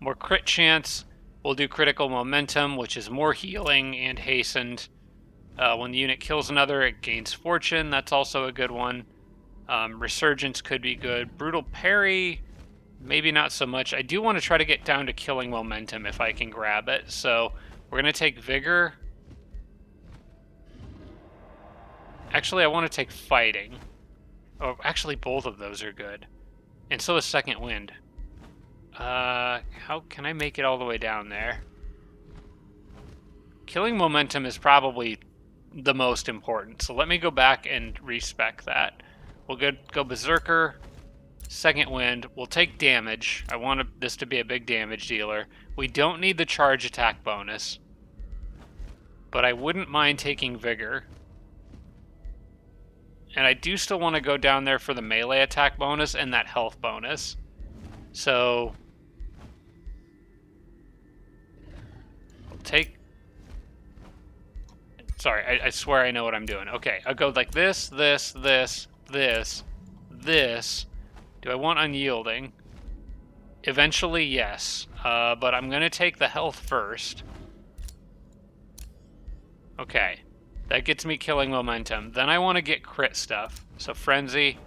More crit chance. We'll do critical momentum, which is more healing and hastened. When the unit kills another, it gains fortune. That's also a good one. Resurgence could be good. Brutal Parry. maybe not so much. I do want to try to get down to killing momentum if I can grab it. So we're going to take vigor. Actually, I want to take fighting. Oh, actually, both of those are good. And so is second wind. How can I make it all the way down there? Killing momentum is probably the most important. So let me go back and respec that. We'll go berserker, second wind. We'll take damage. I want this to be a big damage dealer. We don't need the charge attack bonus, but I wouldn't mind taking vigor. And I do still want to go down there for the melee attack bonus and that health bonus. So I'll take... Sorry, I swear I know what I'm doing. Okay, I'll go like this, this, this, this, this. Do I want unyielding? Eventually, yes. But I'm going to take the health first. Okay. That gets me killing momentum. Then I want to get crit stuff. So Frenzy,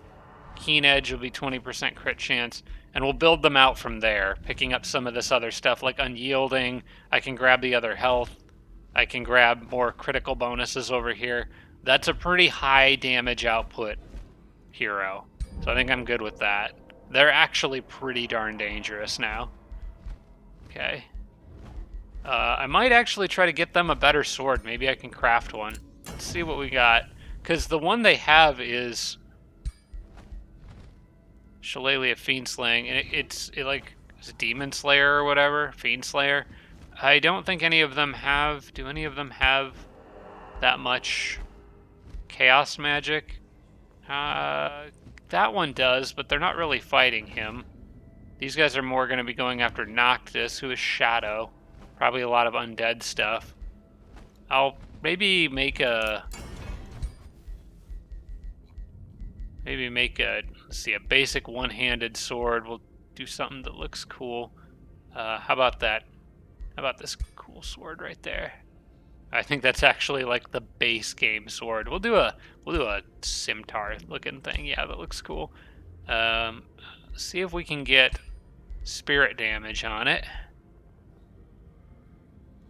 Keen Edge will be 20% crit chance. And we'll build them out from there, picking up some of this other stuff like unyielding. I can grab the other health. I can grab more critical bonuses over here. That's a pretty high damage output hero. So I think I'm good with that. They're actually pretty darn dangerous now. Okay. I might actually try to get them a better sword. Maybe I can craft one. Let's see what we got. Because the one they have is Shillelagh Fiend Slaying, and it's Demon Slayer or whatever, Fiend Slayer. I don't think any of them have. Do any of them have that much chaos magic? That one does, but they're not really fighting him. These guys are more going to be going after Noctus, who is Shadow. Probably a lot of undead stuff. I'll maybe make a... let's see, a basic one-handed sword. We'll do something that looks cool. How about that? How about this cool sword right there? I think that's actually like the base game sword. We'll do a scimitar looking thing. Yeah, that looks cool. See if we can get spirit damage on it.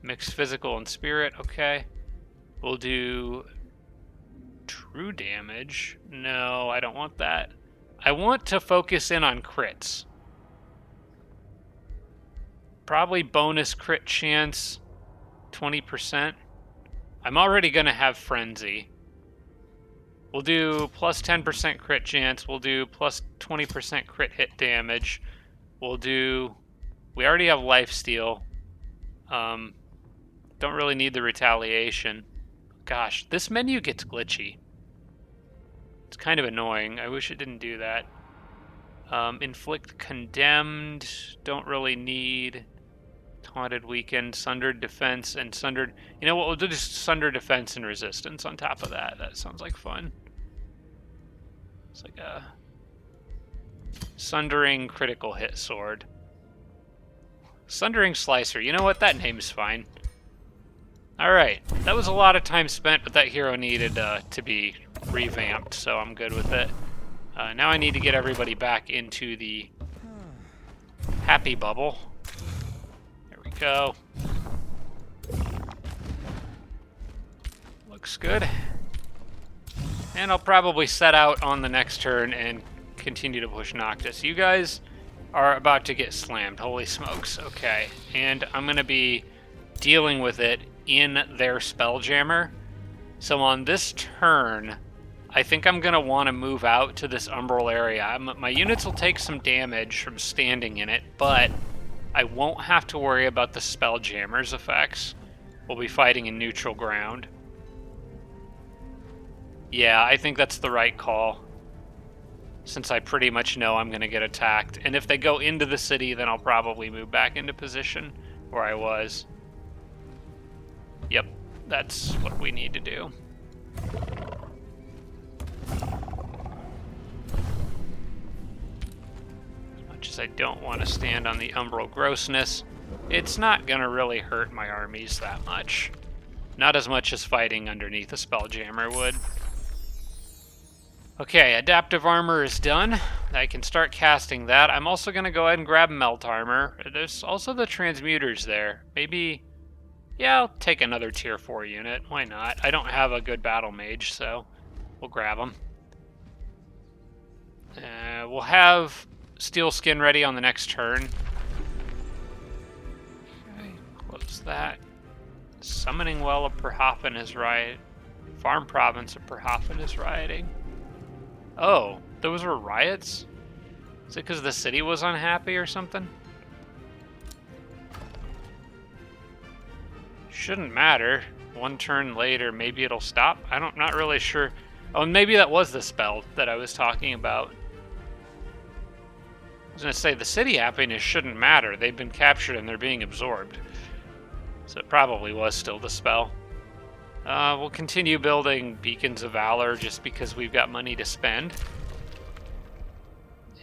Mixed physical and spirit. Okay. We'll do true damage. No, I don't want that. I want to focus in on crits. Probably bonus crit chance, 20%. I'm already going to have Frenzy. We'll do plus 10% crit chance. We'll do plus 20% crit hit damage. We'll do... We already have lifesteal. Don't really need the retaliation. Gosh, this menu gets glitchy. It's kind of annoying. I wish it didn't do that. Inflict condemned. Don't really need... Taunted weakened, sundered defense, and sundered... You know what, we'll do just sundered defense and resistance on top of that. That sounds like fun. It's like a... Sundering critical hit sword. Sundering slicer. You know what, that name's fine. Alright, that was a lot of time spent, but that hero needed to be revamped, so I'm good with it. Now I need to get everybody back into the happy bubble. Go. Looks good. And I'll probably set out on the next turn and continue to push Noctus. You guys are about to get slammed. Holy smokes. Okay. And I'm going to be dealing with it in their Spelljammer. So on this turn, I think I'm going to want to move out to this umbral area. My units will take some damage from standing in it, but I won't have to worry about the Spelljammer's effects. We'll be fighting in neutral ground. Yeah, I think that's the right call, since I pretty much know I'm going to get attacked. And if they go into the city, then I'll probably move back into position where I was. Yep, that's what we need to do. As I don't want to stand on the umbral grossness, it's not going to really hurt my armies that much. Not as much as fighting underneath a Spelljammer would. Okay, adaptive armor is done. I can start casting that. I'm also going to go ahead and grab Melt Armor. There's also the Transmuters there. Maybe, yeah, I'll take another Tier 4 unit. Why not? I don't have a good Battle Mage, so we'll grab them. We'll have Steel Skin ready on the next turn. Okay, close that. Summoning Well of Perhafen is right. Farm Province of Perhafen is rioting. Oh, those were riots? Is it because the city was unhappy or something? Shouldn't matter. One turn later, maybe it'll stop. Not really sure. Oh, maybe that was the spell that I was talking about. I was going to say, the city happiness shouldn't matter. They've been captured and they're being absorbed. So it probably was still the spell. We'll continue building Beacons of Valor just because we've got money to spend.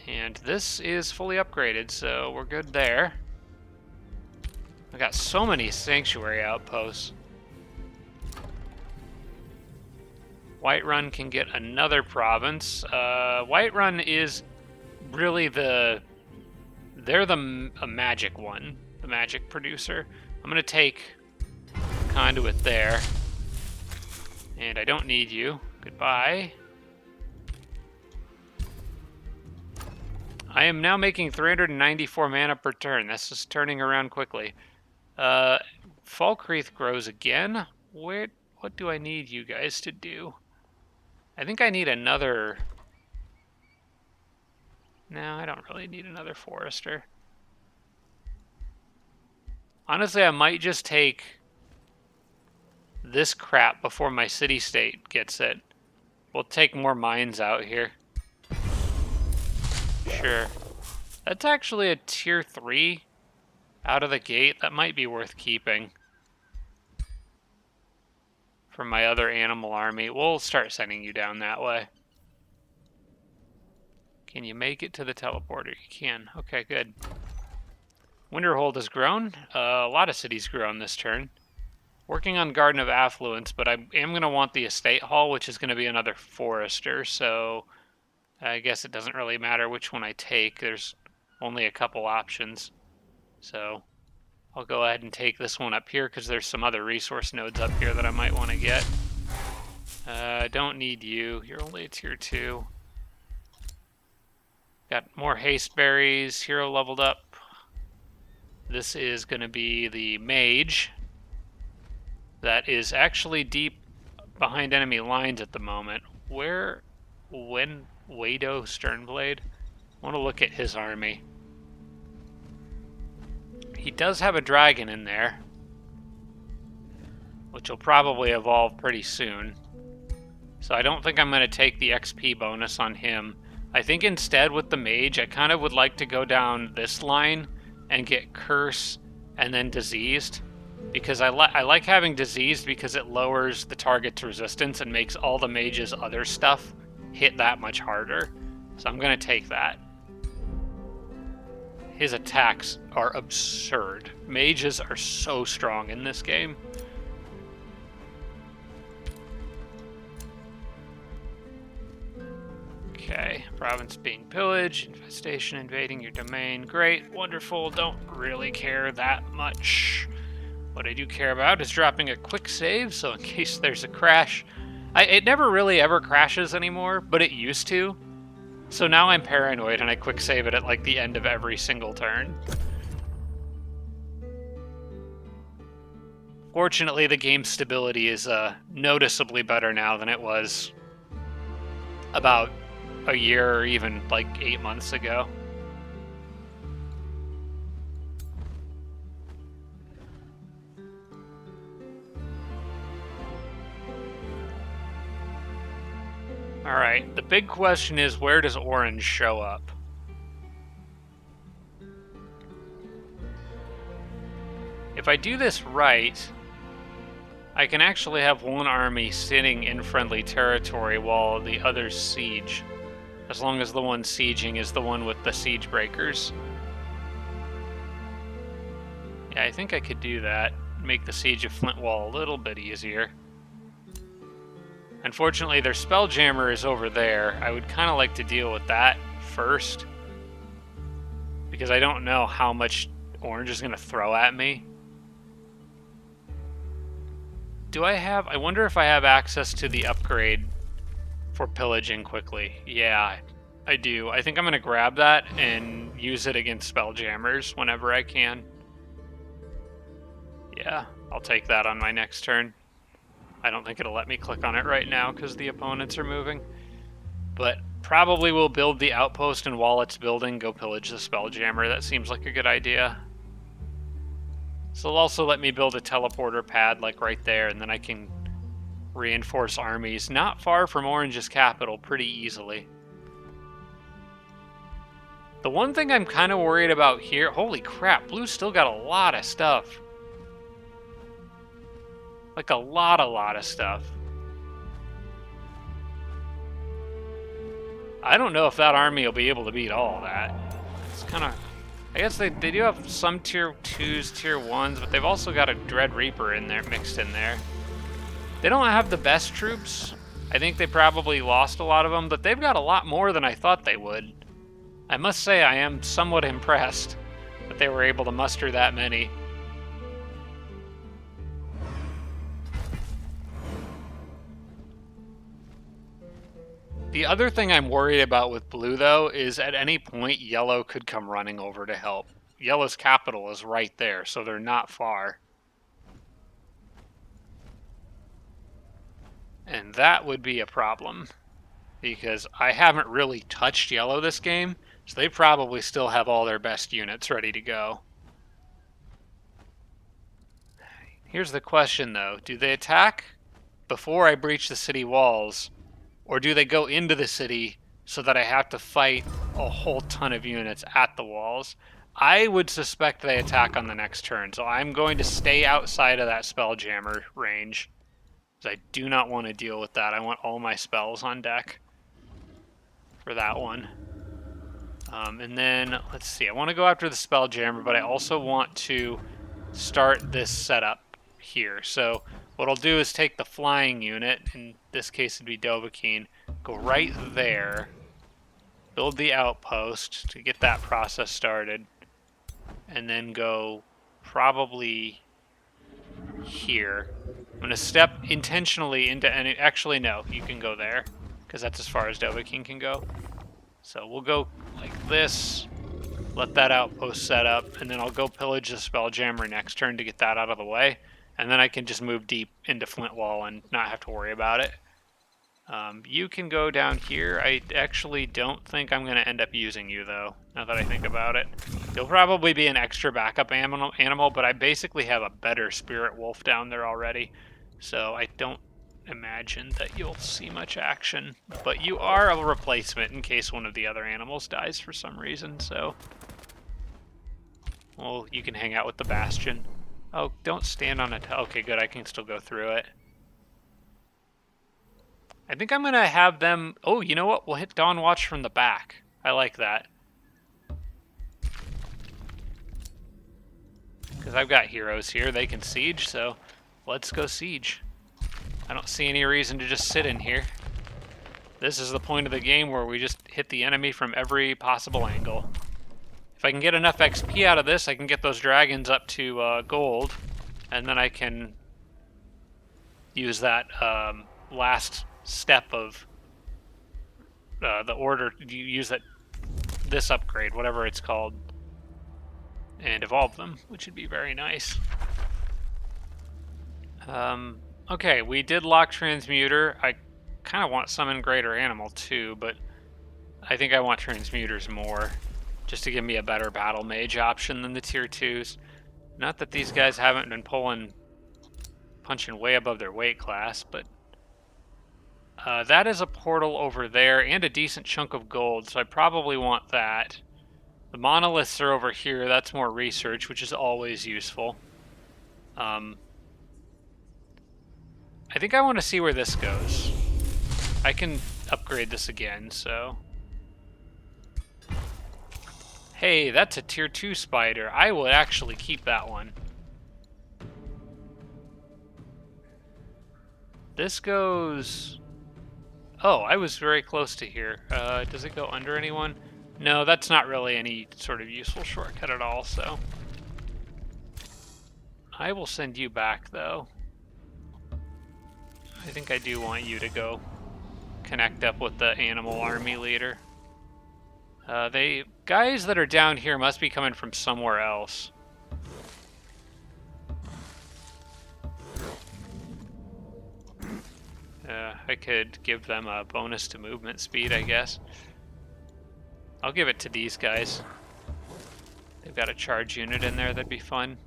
And this is fully upgraded, so we're good there. I got so many Sanctuary outposts. Whiterun can get another province. Whiterun is really they're a magic one, the magic producer. I'm gonna take Conduit there. And I don't need you. Goodbye. I am now making 394 mana per turn. This is turning around quickly. Falkreath grows again. What do I need you guys to do? I think I need another... No, I don't really need another Forester. Honestly, I might just take this crap before my city-state gets it. We'll take more mines out here. Sure. That's actually a tier 3 out of the gate. That might be worth keeping. From my other animal army. We'll start sending you down that way. Can you make it to the teleporter? You can. Okay, good. Winterhold has grown. A lot of cities grown this turn. Working on Garden of Affluence, but I am going to want the Estate Hall, which is going to be another Forester, so I guess it doesn't really matter which one I take. There's only a couple options. So I'll go ahead and take this one up here because there's some other resource nodes up here that I might want to get. I don't need you. You're only a tier 2. Got more haste berries. Hero leveled up. This is going to be the mage. That is actually deep behind enemy lines at the moment. Wado Sternblade? I want to look at his army. He does have a dragon in there, which will probably evolve pretty soon. So I don't think I'm going to take the XP bonus on him. I think instead with the mage, I kind of would like to go down this line and get Curse and then Diseased. Because I like having Diseased because it lowers the target's resistance and makes all the mage's other stuff hit that much harder. So I'm going to take that. His attacks are absurd. Mages are so strong in this game. Okay, province being pillaged, infestation invading your domain. Great, wonderful, don't really care that much. What I do care about is dropping a quick save, so in case there's a crash. It never really ever crashes anymore, but it used to. So now I'm paranoid and I quick save it at like the end of every single turn. Fortunately, the game's stability is noticeably better now than it was about a year or even like 8 months ago. Alright, the big question is, where does orange show up? If I do this right, I can actually have one army sitting in friendly territory while the others siege. As long as the one sieging is the one with the siege breakers. Yeah, I think I could do that. Make the siege of Flintwall a little bit easier. Unfortunately, their Spelljammer is over there. I would kind of like to deal with that first, because I don't know how much orange is going to throw at me. I wonder if I have access to the upgrade for pillaging quickly. Yeah, I do. I think I'm going to grab that and use it against spelljammers whenever I can. Yeah, I'll take that on my next turn. I don't think it'll let me click on it right now because the opponents are moving. But probably we'll build the outpost, and while it's building, go pillage the spelljammer. That seems like a good idea. So it'll also let me build a teleporter pad like right there, and then I can reinforce armies not far from Orange's capital pretty easily. The one thing I'm kind of worried about here... Holy crap, Blue's still got a lot of stuff. Like a lot of stuff. I don't know if that army will be able to beat all of that. It's kind of... I guess they do have some tier 2s, tier 1s, but they've also got a Dread Reaper in there, mixed in there. They don't have the best troops. I think they probably lost a lot of them, but they've got a lot more than I thought they would. I must say I am somewhat impressed that they were able to muster that many. The other thing I'm worried about with blue, though, is at any point yellow could come running over to help. Yellow's capital is right there, so they're not far. And that would be a problem, because I haven't really touched yellow this game, so they probably still have all their best units ready to go. Here's the question, though. Do they attack before I breach the city walls, or do they go into the city so that I have to fight a whole ton of units at the walls? I would suspect they attack on the next turn, so I'm going to stay outside of that spelljammer range, because I do not want to deal with that. I want all my spells on deck for that one. And then, let's see, I want to go after the spelljammer, but I also want to start this setup here. So what I'll do is take the flying unit, in this case it'd be Dovahkiin, go right there, build the outpost to get that process started, and then go probably here. I'm going to step intentionally into any... Actually, no, you can go there, because that's as far as Dovahkiin can go. So we'll go like this, let that outpost set up, and then I'll go pillage the spelljammer next turn to get that out of the way. And then I can just move deep into Flintwall and not have to worry about it. You can go down here. I actually don't think I'm going to end up using you, though, now that I think about it. You'll probably be an extra backup animal, but I basically have a better Spirit Wolf down there already. So I don't imagine that you'll see much action. But you are a replacement in case one of the other animals dies for some reason, so... Well, you can hang out with the Bastion. Oh, don't stand on it. Okay, good. I can still go through it. I think I'm going to have them... Oh, you know what? We'll hit Dawn Watch from the back. I like that. Because I've got heroes here. They can siege, so let's go siege. I don't see any reason to just sit in here. This is the point of the game where we just hit the enemy from every possible angle. If I can get enough XP out of this, I can get those dragons up to gold, and then I can use that last step of the order. You use this upgrade, whatever it's called, and evolve them, which would be very nice. Okay, we did lock Transmuter. I kind of want Summon Greater Animal too, but I think I want Transmuters more, just to give me a better Battle Mage option than the tier 2s. Not that these guys haven't been punching way above their weight class, but that is a portal over there and a decent chunk of gold, so I probably want that. The monoliths are over here. That's more research, which is always useful. I think I want to see where this goes. I can upgrade this again, so... Hey, that's a tier 2 spider. I would actually keep that one. This goes... Oh, I was very close to here. Does it go under anyone? No, that's not really any sort of useful shortcut at all, so... I will send you back, though. I think I do want you to go connect up with the animal army leader. They guys that are down here must be coming from somewhere else. I could give them a bonus to movement speed, I guess. I'll give it to these guys. They've got a charge unit in there, that'd be fun.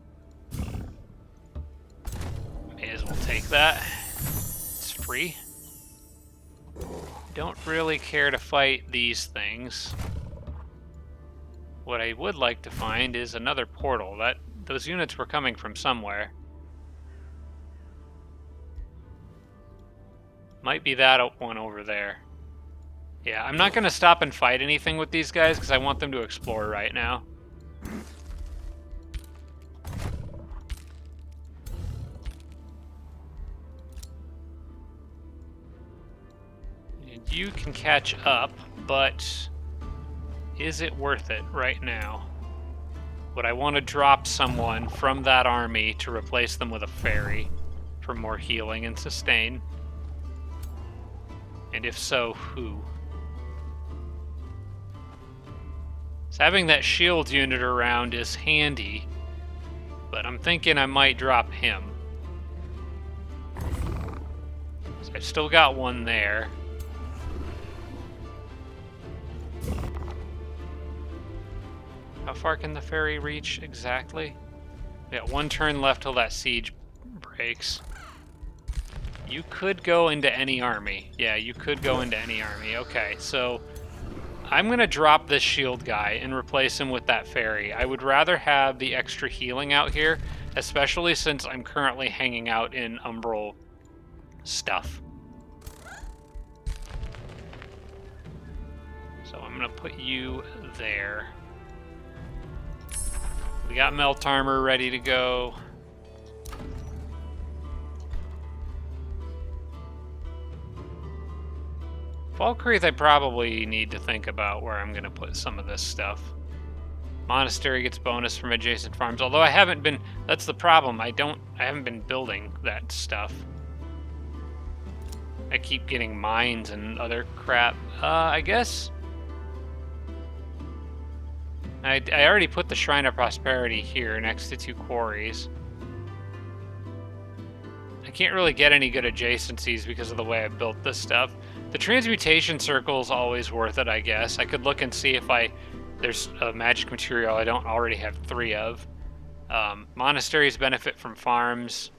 May as well take that. It's free. Don't really care to fight these things. What I would like to find is another portal. Those units were coming from somewhere. Might be that one over there. Yeah, I'm not going to stop and fight anything with these guys because I want them to explore right now. And you can catch up, but is it worth it right now? Would I want to drop someone from that army to replace them with a fairy for more healing and sustain? And if so, who? So having that shield unit around is handy, but I'm thinking I might drop him. So I've still got one there. How far can the fairy reach exactly? We got one turn left till that siege breaks. You could go into any army. Yeah, you could go into any army. Okay, so I'm going to drop this shield guy and replace him with that fairy. I would rather have the extra healing out here, especially since I'm currently hanging out in umbral stuff. So I'm going to put you there. We got melt armor ready to go. Valkyries, I probably need to think about where I'm going to put some of this stuff. Monastery gets bonus from adjacent farms, although I haven't been... That's the problem. I haven't been building that stuff. I keep getting mines and other crap. I guess... I already put the Shrine of Prosperity here next to 2 quarries. I can't really get any good adjacencies because of the way I built this stuff. The transmutation circle is always worth it, I guess. I could look and see if there's a magic material I don't already have 3 of. Monasteries benefit from farms,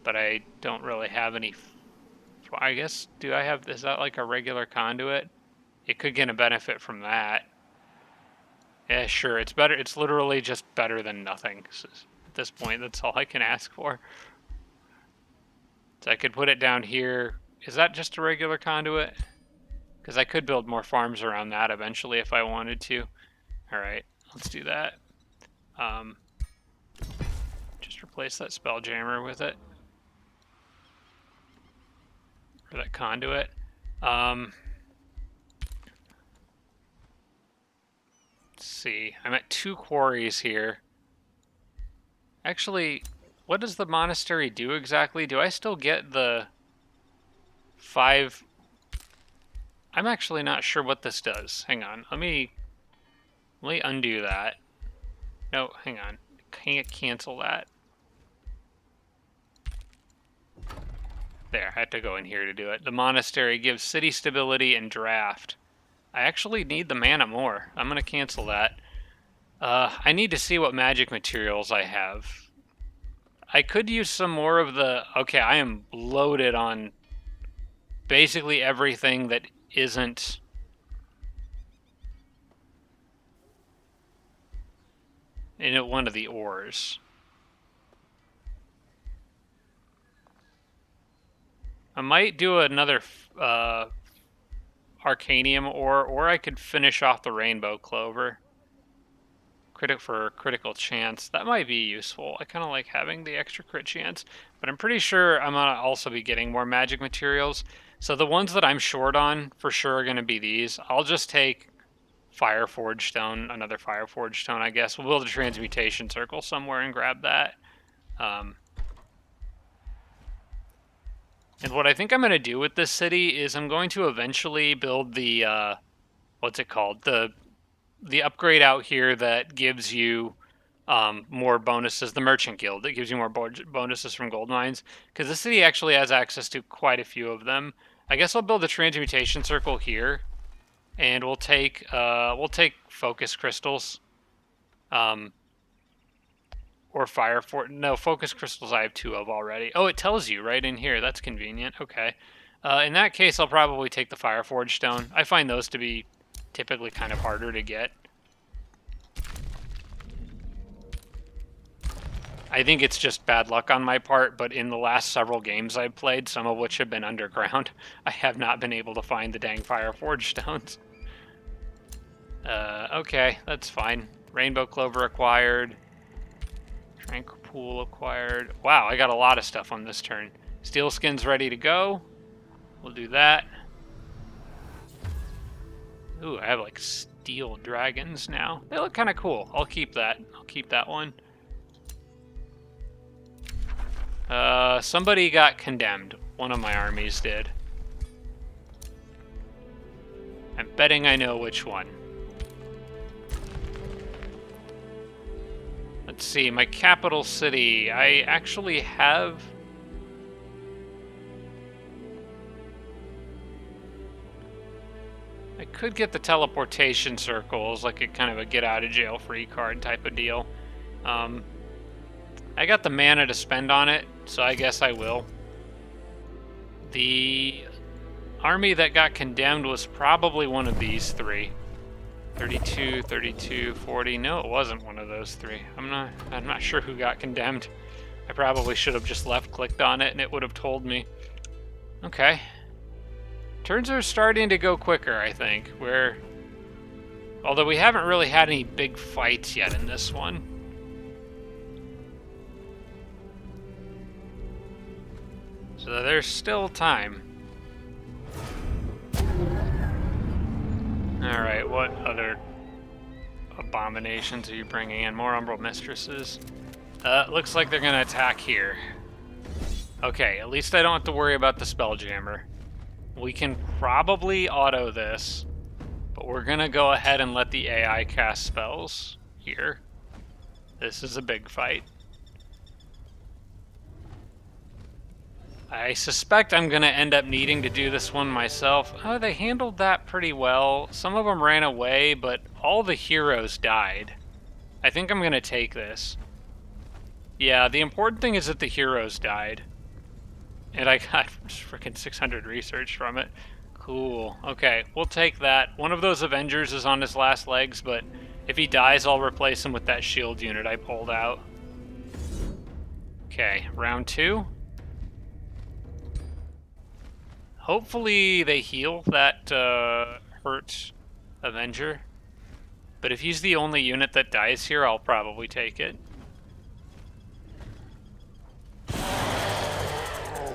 but I don't really have any... I guess, is that like a regular conduit? It could get a benefit from that. Yeah, sure, it's better. It's literally just better than nothing. At this point, that's all I can ask for. So I could put it down here. Is that just a regular conduit? Because I could build more farms around that eventually if I wanted to. Alright, let's do that. Just replace that spelljammer with it. Or that conduit. Let's see. I'm at 2 quarries here. Actually, what does the monastery do exactly? Do I still get the 5... I'm actually not sure what this does. Hang on. Let me undo that. No, hang on. Can't cancel that. There, I had to go in here to do it. The monastery gives city stability and draft. I actually need the mana more. I'm going to cancel that. I need to see what magic materials I have. I could use some more of the... Okay, I am loaded on basically everything that isn't... in one of the ores. I might do another Arcanium ore, or I could finish off the Rainbow Clover. For critical chance. That might be useful. I kind of like having the extra crit chance, but I'm pretty sure I'm going to also be getting more magic materials. So the ones that I'm short on for sure are going to be these. I'll just take fire forge stone, another fire forge stone, I guess. We'll build a transmutation circle somewhere and grab that. And what I think I'm going to do with this city is I'm going to eventually build the, what's it called? The upgrade out here that gives you more bonuses, the Merchant Guild, that gives you more bonuses from gold mines, because the city actually has access to quite a few of them. I guess I'll build a transmutation circle here, and we'll take focus crystals, or fire for no focus crystals. I have 2 of already. Oh, it tells you right in here. That's convenient. Okay, in that case, I'll probably take the fire forge stone. I find those to be typically kind of harder to get. I think it's just bad luck on my part, but in the last several games I've played, some of which have been underground, I have not been able to find the dang fire forge stones. Okay, that's fine. Rainbow clover acquired. Tranquil pool acquired. Wow, I got a lot of stuff on this turn. Steel skin's ready to go. We'll do that. Ooh, I have like steel dragons now. They look kind of cool. I'll keep that. I'll keep that one. Somebody got condemned. One of my armies did. I'm betting I know which one. Let's see, my capital city. I actually have... I could get the teleportation circles, like a kind of a get-out-of-jail-free card type of deal. I got the mana to spend on it, so I guess I will. The army that got condemned was probably one of these 3. 32, 32, 40. No, it wasn't one of those 3. I'm not sure who got condemned. I probably should have just left-clicked on it and it would have told me. Okay. Turns are starting to go quicker, I think. Although we haven't really had any big fights yet in this one. So there's still time. Alright, what other abominations are you bringing in? More Umbral Mistresses? Looks like they're gonna attack here. Okay, at least I don't have to worry about the Spelljammer. We can probably auto this, but we're gonna go ahead and let the AI cast spells here. This is a big fight. I suspect I'm going to end up needing to do this one myself. Oh, they handled that pretty well. Some of them ran away, but all the heroes died. I think I'm going to take this. Yeah, the important thing is that the heroes died. And I got freaking 600 research from it. Cool. Okay, we'll take that. One of those Avengers is on his last legs, but if he dies, I'll replace him with that shield unit I pulled out. Okay, round 2. Hopefully they heal that hurt Avenger. But if he's the only unit that dies here, I'll probably take it.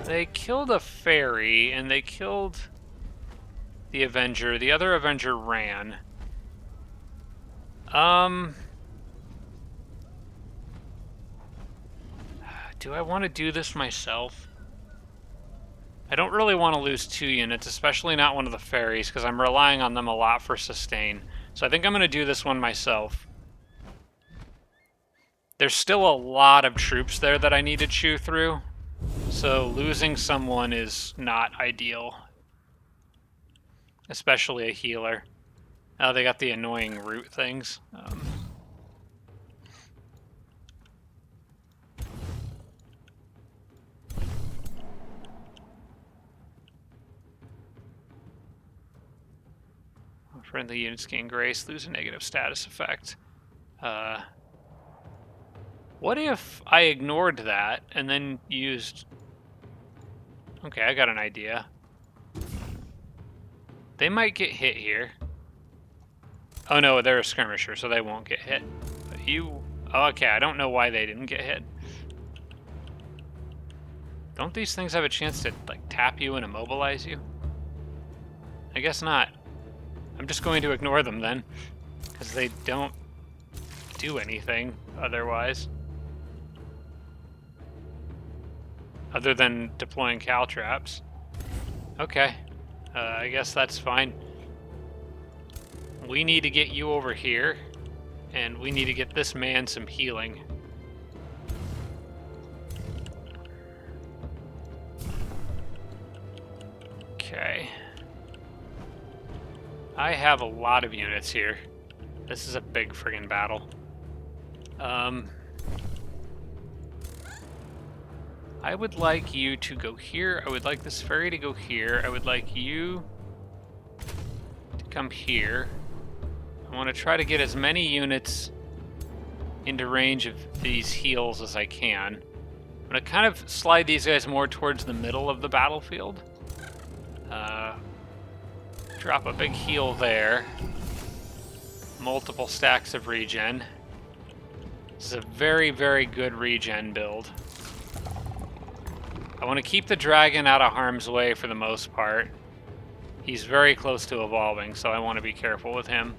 They killed a fairy, and they killed the Avenger. The other Avenger ran. Do I want to do this myself? I don't really want to lose 2 units, especially not one of the fairies, because I'm relying on them a lot for sustain. So I think I'm going to do this one myself. There's still a lot of troops there that I need to chew through, so losing someone is not ideal. Especially a healer. Oh, they got the annoying root things. Friendly units gain grace, lose a negative status effect. What if I ignored that and then used... Okay, I got an idea. They might get hit here. Oh no, they're a skirmisher, so they won't get hit. But you... Oh, okay, I don't know why they didn't get hit. Don't these things have a chance to, like, tap you and immobilize you? I guess not. I'm just going to ignore them then, because they don't do anything otherwise. Other than deploying caltraps. Okay, I guess that's fine. We need to get you over here, and we need to get this man some healing. Okay. I have a lot of units here. This is a big friggin' battle. I would like you to go here. I would like this ferry to go here. I would like you to come here. I want to try to get as many units into range of these heals as I can. I'm going to kind of slide these guys more towards the middle of the battlefield. Drop a big heal there. Multiple stacks of regen. This is a very, very good regen build. I want to keep the dragon out of harm's way for the most part. He's very close to evolving, so I want to be careful with him.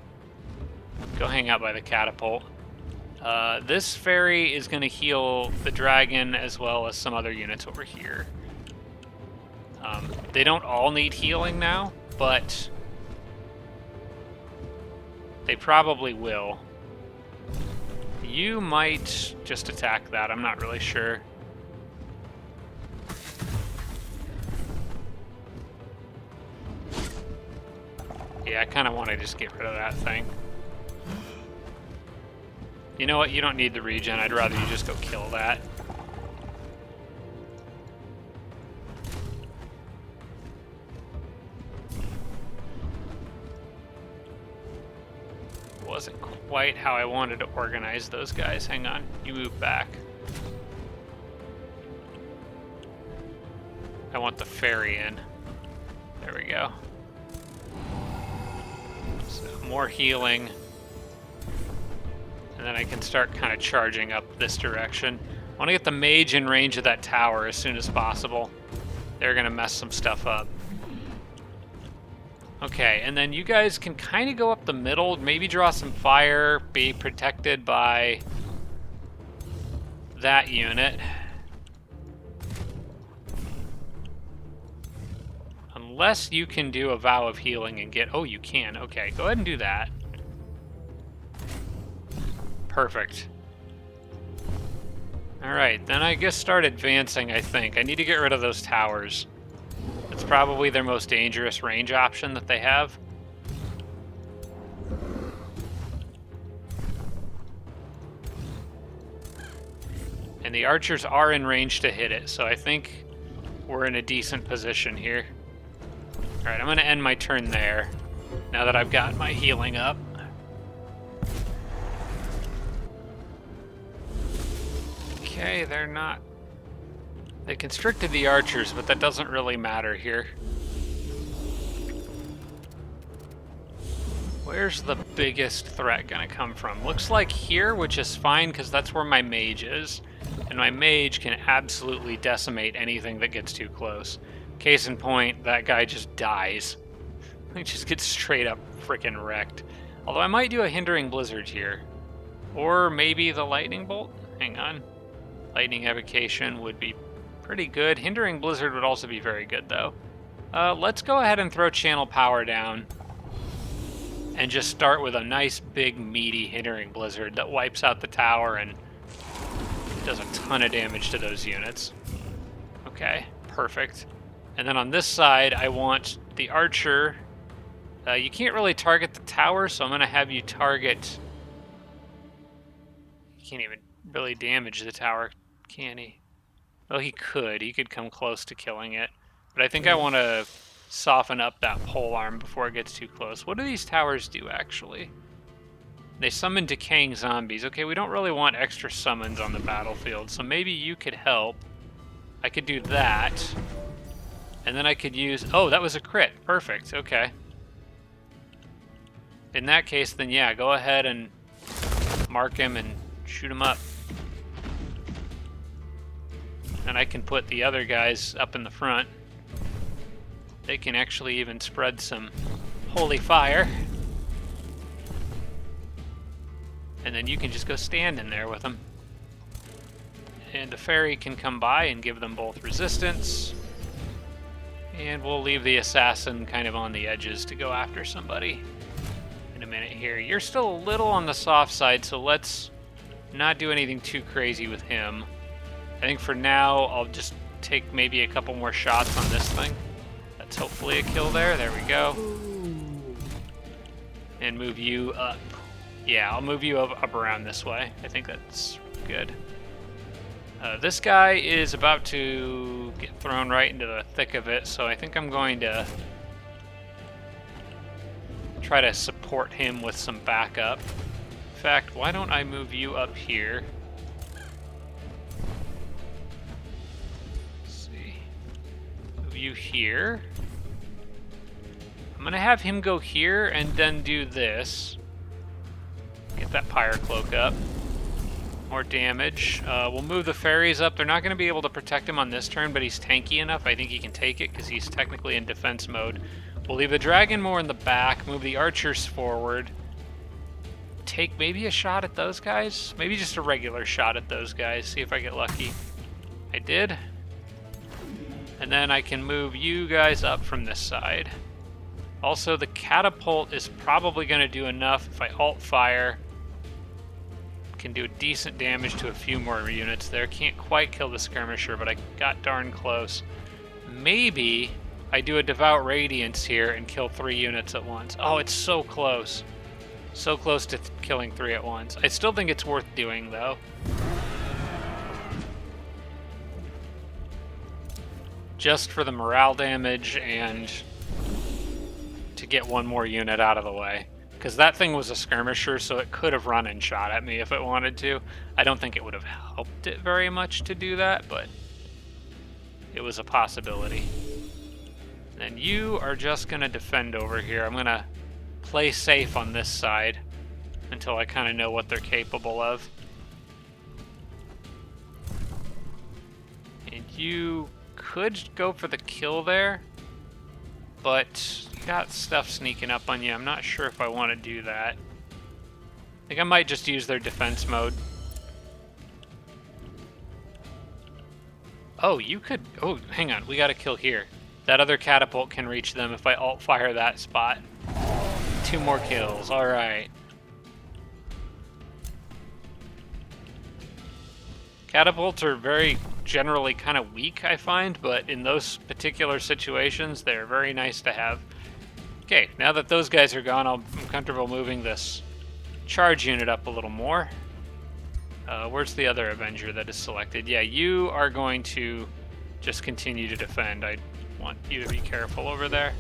Go hang out by the catapult. This ferry is going to heal the dragon as well as some other units over here. They don't all need healing now, but they probably will. You might just attack that, I'm not really sure. Yeah, I kind of want to just get rid of that thing. You know what? You don't need the regen. I'd rather you just go kill that. Wasn't quite how I wanted to organize those guys. Hang on. You move back. I want the ferry in. There we go. So more healing. And then I can start kind of charging up this direction. I want to get the mage in range of that tower as soon as possible. They're going to mess some stuff up. Okay, and then you guys can kind of go up the middle, maybe draw some fire, be protected by that unit. Unless you can do a vow of healing and get... Oh, you can. Okay, go ahead and do that. Perfect. Alright, then I guess start advancing, I think. I need to get rid of those towers. It's probably their most dangerous range option that they have. And the archers are in range to hit it, so I think we're in a decent position here. Alright, I'm going to end my turn there, now that I've got my healing up. Okay, they're not... They constricted the archers, but that doesn't really matter here. Where's the biggest threat gonna come from? Looks like here, which is fine because that's where my mage is. And my mage can absolutely decimate anything that gets too close. Case in point, that guy just dies. He just gets straight up freaking wrecked. Although I might do a hindering blizzard here. Or maybe the lightning bolt? Hang on. Lightning evocation would be pretty good. Hindering blizzard would also be very good though. Let's go ahead and throw channel power down. And just start with a nice big meaty hindering blizzard that wipes out the tower and does a ton of damage to those units. Okay, perfect. And then on this side, I want the archer. You can't really target the tower, so I'm going to have you target... You can't even really damage the tower, can he? Well, he could. He could come close to killing it. But I think I want to soften up that pole arm before it gets too close. What do these towers do, actually? They summon decaying zombies. Okay, we don't really want extra summons on the battlefield, so maybe you could help. I could do that. And then I could use... Oh, that was a crit. Perfect. Okay. In that case, then yeah, go ahead and mark him and shoot him up. And I can put the other guys up in the front. They can actually even spread some holy fire. And then you can just go stand in there with them. And the fairy can come by and give them both resistance. And we'll leave the assassin kind of on the edges to go after somebody in a minute here. You're still a little on the soft side, so let's not do anything too crazy with him. I think for now, I'll just take maybe a couple more shots on this thing. That's hopefully a kill there. There we go. And move you up. Yeah, I'll move you up around this way. I think that's good. This guy is about to get thrown right into the thick of it, so I think I'm going to try to support him with some backup. In fact, why don't I move you up here? Let's see. Move you here. I'm gonna have him go here and then do this. Get that pyre cloak up. More damage. We'll move the fairies up. They're not going to be able to protect him on this turn, but he's tanky enough. I think he can take it because he's technically in defense mode. We'll leave the dragon more in the back, move the archers forward. Take maybe a shot at those guys. Maybe just a regular shot at those guys. See if I get lucky. I did. And then I can move you guys up from this side. Also, the catapult is probably going to do enough if I alt-fire. Can do decent damage to a few more units there. Can't quite kill the skirmisher, but I got darn close. Maybe I do a Devout Radiance here and kill 3 units at once. Oh, it's so close. So close to killing 3 at once. I still think it's worth doing, though. Just for the morale damage and to get 1 more unit out of the way. Because that thing was a skirmisher, so it could have run and shot at me if it wanted to. I don't think it would have helped it very much to do that, but it was a possibility. And you are just going to defend over here. I'm going to play safe on this side until I kind of know what they're capable of. And you could go for the kill there, but got stuff sneaking up on you. I'm not sure if I want to do that. I think I might just use their defense mode. Oh, you could... Oh, hang on. We got a kill here. That other catapult can reach them if I alt-fire that spot. 2 more kills. All right. Catapults are very generally kind of weak, I find, but in those particular situations, they're very nice to have. Okay, now that those guys are gone, I'm comfortable moving this charge unit up a little more. Where's the other Avenger that is selected? Yeah, you are going to just continue to defend. I want you to be careful over there.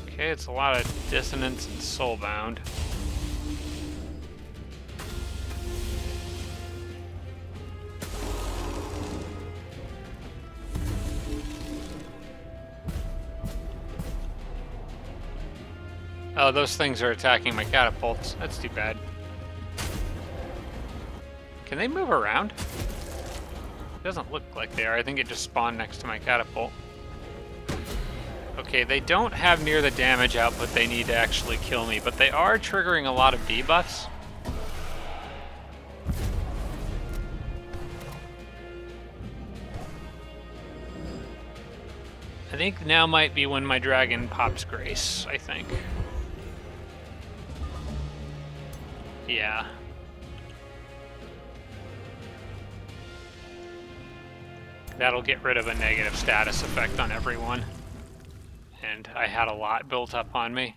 Okay, it's a lot of dissonance and soulbound. Oh, those things are attacking my catapults. That's too bad. Can they move around? It doesn't look like they are. I think it just spawned next to my catapult. Okay, they don't have near the damage output they need to actually kill me, but they are triggering a lot of debuffs. I think now might be when my dragon pops grace, I think. Yeah. That'll get rid of a negative status effect on everyone. And I had a lot built up on me.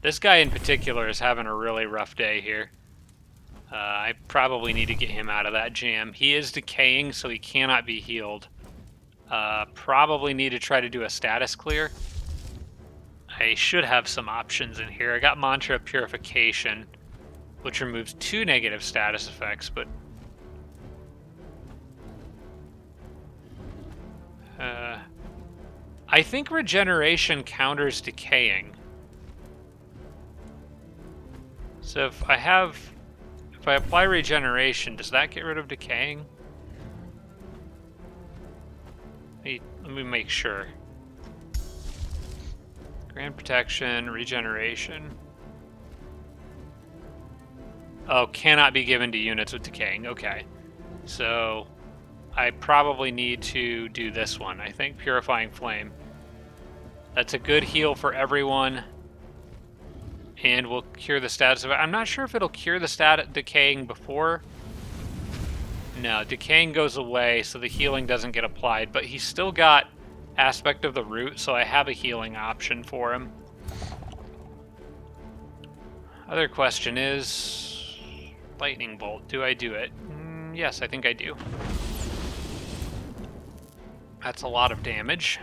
This guy in particular is having a really rough day here. I probably need to get him out of that jam. He is decaying, so he cannot be healed. Probably need to try to do a status clear. I should have some options in here. I got Mantra Purification, which removes 2 negative status effects, but I think regeneration counters decaying. So if I apply regeneration, does that get rid of decaying? Let me make sure. Grand protection, regeneration. Oh, cannot be given to units with decaying. Okay. So I probably need to do this one. I think Purifying Flame. That's a good heal for everyone. And will cure the status of it. I'm not sure if it'll cure the stat decaying before. No, decaying goes away, so the healing doesn't get applied. But he's still got aspect of the root, so I have a healing option for him. Other question is... Lightning Bolt. Do I do it? Yes, I think I do. That's a lot of damage.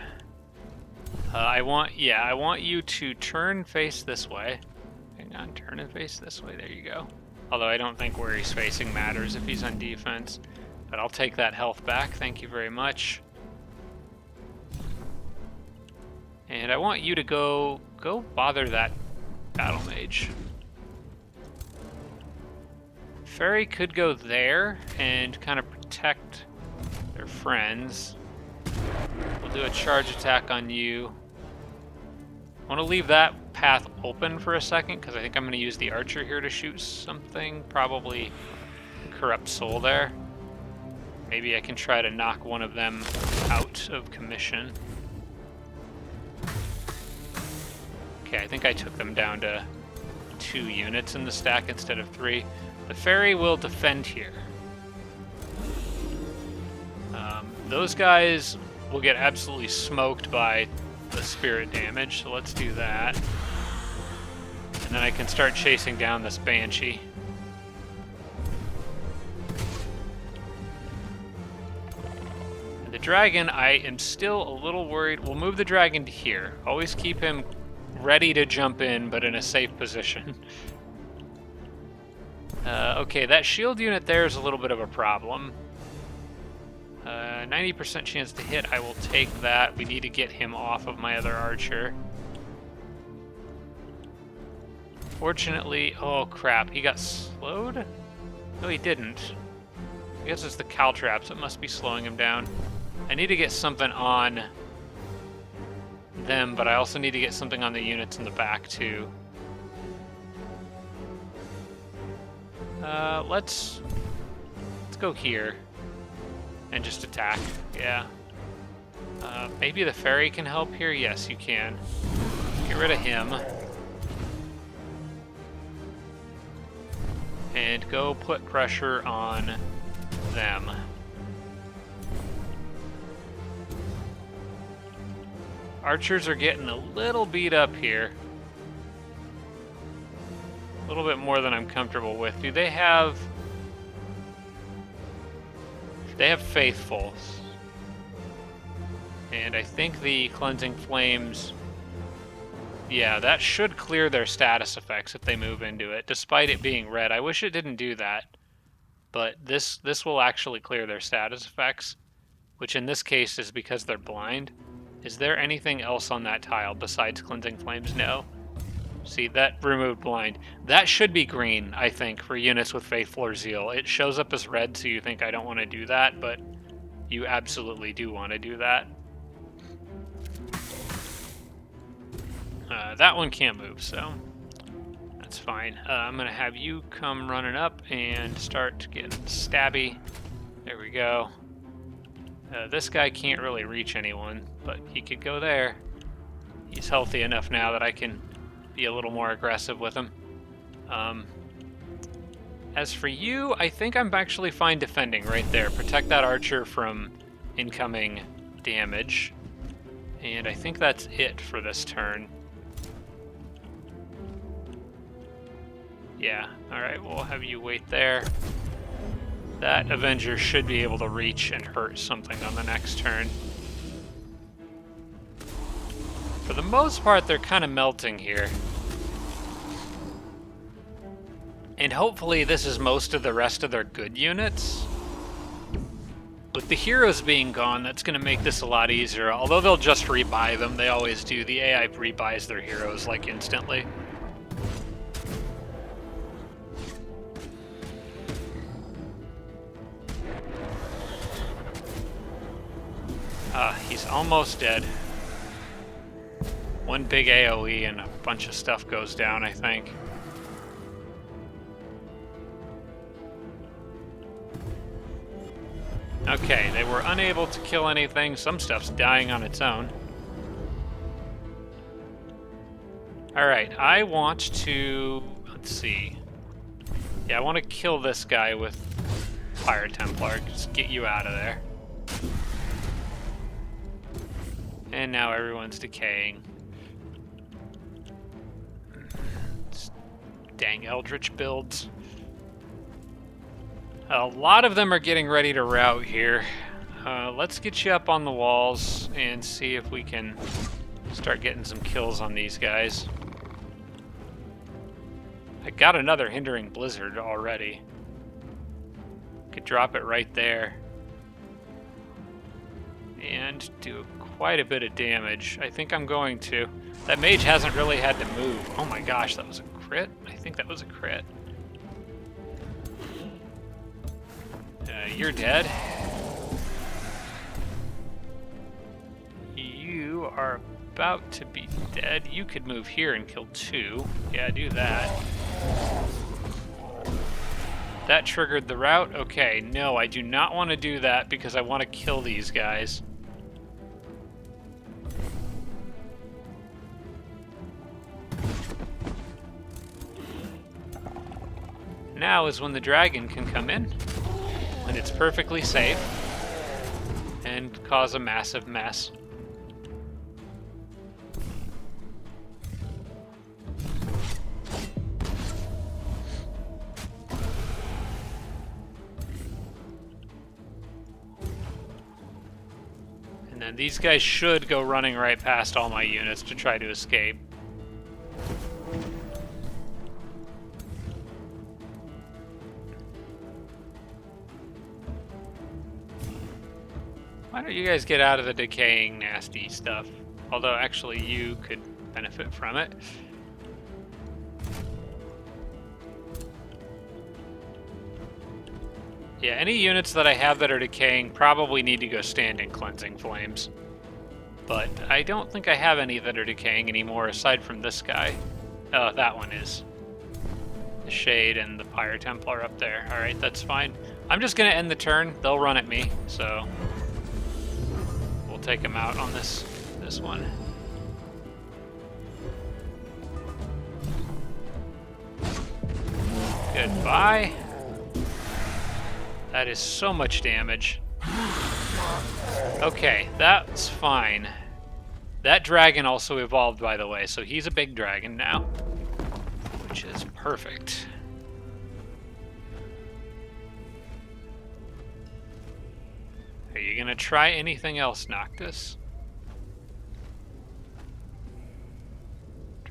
I want you to turn face this way. Hang on, turn and face this way. There you go. Although I don't think where he's facing matters if he's on defense. But I'll take that health back. Thank you very much. And I want you to go bother that battle mage. Fairy could go there and kind of protect their friends. We'll do a charge attack on you. I want to leave that path open for a second because I think I'm going to use the archer here to shoot something. Probably Corrupt Soul there. Maybe I can try to knock one of them out of commission. Okay, I think I took them down to 2 units in the stack instead of 3. The fairy will defend here. Those guys will get absolutely smoked by the spirit damage, so let's do that. And then I can start chasing down this banshee. And the dragon, I am still a little worried. We'll move the dragon to here. Always keep him ready to jump in, but in a safe position. Okay, that shield unit there is a little bit of a problem. 90% chance to hit, I will take that. We need to get him off of my other archer. Fortunately, oh crap, he got slowed? No, he didn't. I guess it's the caltrops that must be slowing him down. I need to get something on them, but I also need to get something on the units in the back too. Let's go here and just attack. Yeah. Maybe the fairy can help here. Yes, you can. Get rid of him. And go put pressure on them. Archers are getting a little beat up here. A little bit more than I'm comfortable with. Do they have... They have Faithfuls. And I think the Cleansing Flames... Yeah, that should clear their status effects if they move into it, despite it being red. I wish it didn't do that. But this will actually clear their status effects, which in this case is because they're blind. Is there anything else on that tile besides Cleansing Flames? No. See, that removed blind. That should be green, I think, for units with Faithful or Zeal. It shows up as red, so you think I don't want to do that, but you absolutely do want to do that. That one can't move, so that's fine. I'm going to have you come running up and start getting stabby. There we go. This guy can't really reach anyone, but he could go there. He's healthy enough now that I can be a little more aggressive with him. As for you, I think I'm actually fine defending right there. Protect that archer from incoming damage. And I think that's it for this turn. Yeah, alright, we'll have you wait there. That Avenger should be able to reach and hurt something on the next turn. For the most part, they're kind of melting here. And hopefully this is most of the rest of their good units. With the heroes being gone, that's going to make this a lot easier. Although they'll just rebuy them, they always do. The AI rebuys their heroes, like, instantly. He's almost dead. One big AOE and a bunch of stuff goes down, I think. Okay, they were unable to kill anything. Some stuff's dying on its own. Alright, I want to... Let's see. Yeah, I want to kill this guy with Fire Templar. Just get you out of there. And now everyone's decaying. Dang Eldritch builds. A lot of them are getting ready to rout here. Let's get you up on the walls and see if we can start getting some kills on these guys. I got another Hindering Blizzard already. Could drop it right there. And do quite a bit of damage. I think I'm going to. That mage hasn't really had to move. Oh my gosh, that was a crit? I think that was a crit. You're dead. You are about to be dead. You could move here and kill 2. Yeah, do that. That triggered the rout. Okay, no, I do not want to do that because I want to kill these guys. Now is when the dragon can come in, when it's perfectly safe, and cause a massive mess. And then these guys should go running right past all my units to try to escape. Why don't you guys get out of the decaying, nasty stuff? Although, actually, you could benefit from it. Yeah, any units that I have that are decaying probably need to go stand in Cleansing Flames. But I don't think I have any that are decaying anymore, aside from this guy. Oh, that one is. The Shade and the Pyre Templar up there. Alright, that's fine. I'm just going to end the turn. They'll run at me, so... take him out on this one. Goodbye. That is so much damage. Okay, that's fine. That dragon also evolved, by the way, so he's a big dragon now, which is perfect. Are you gonna try anything else, Noctus?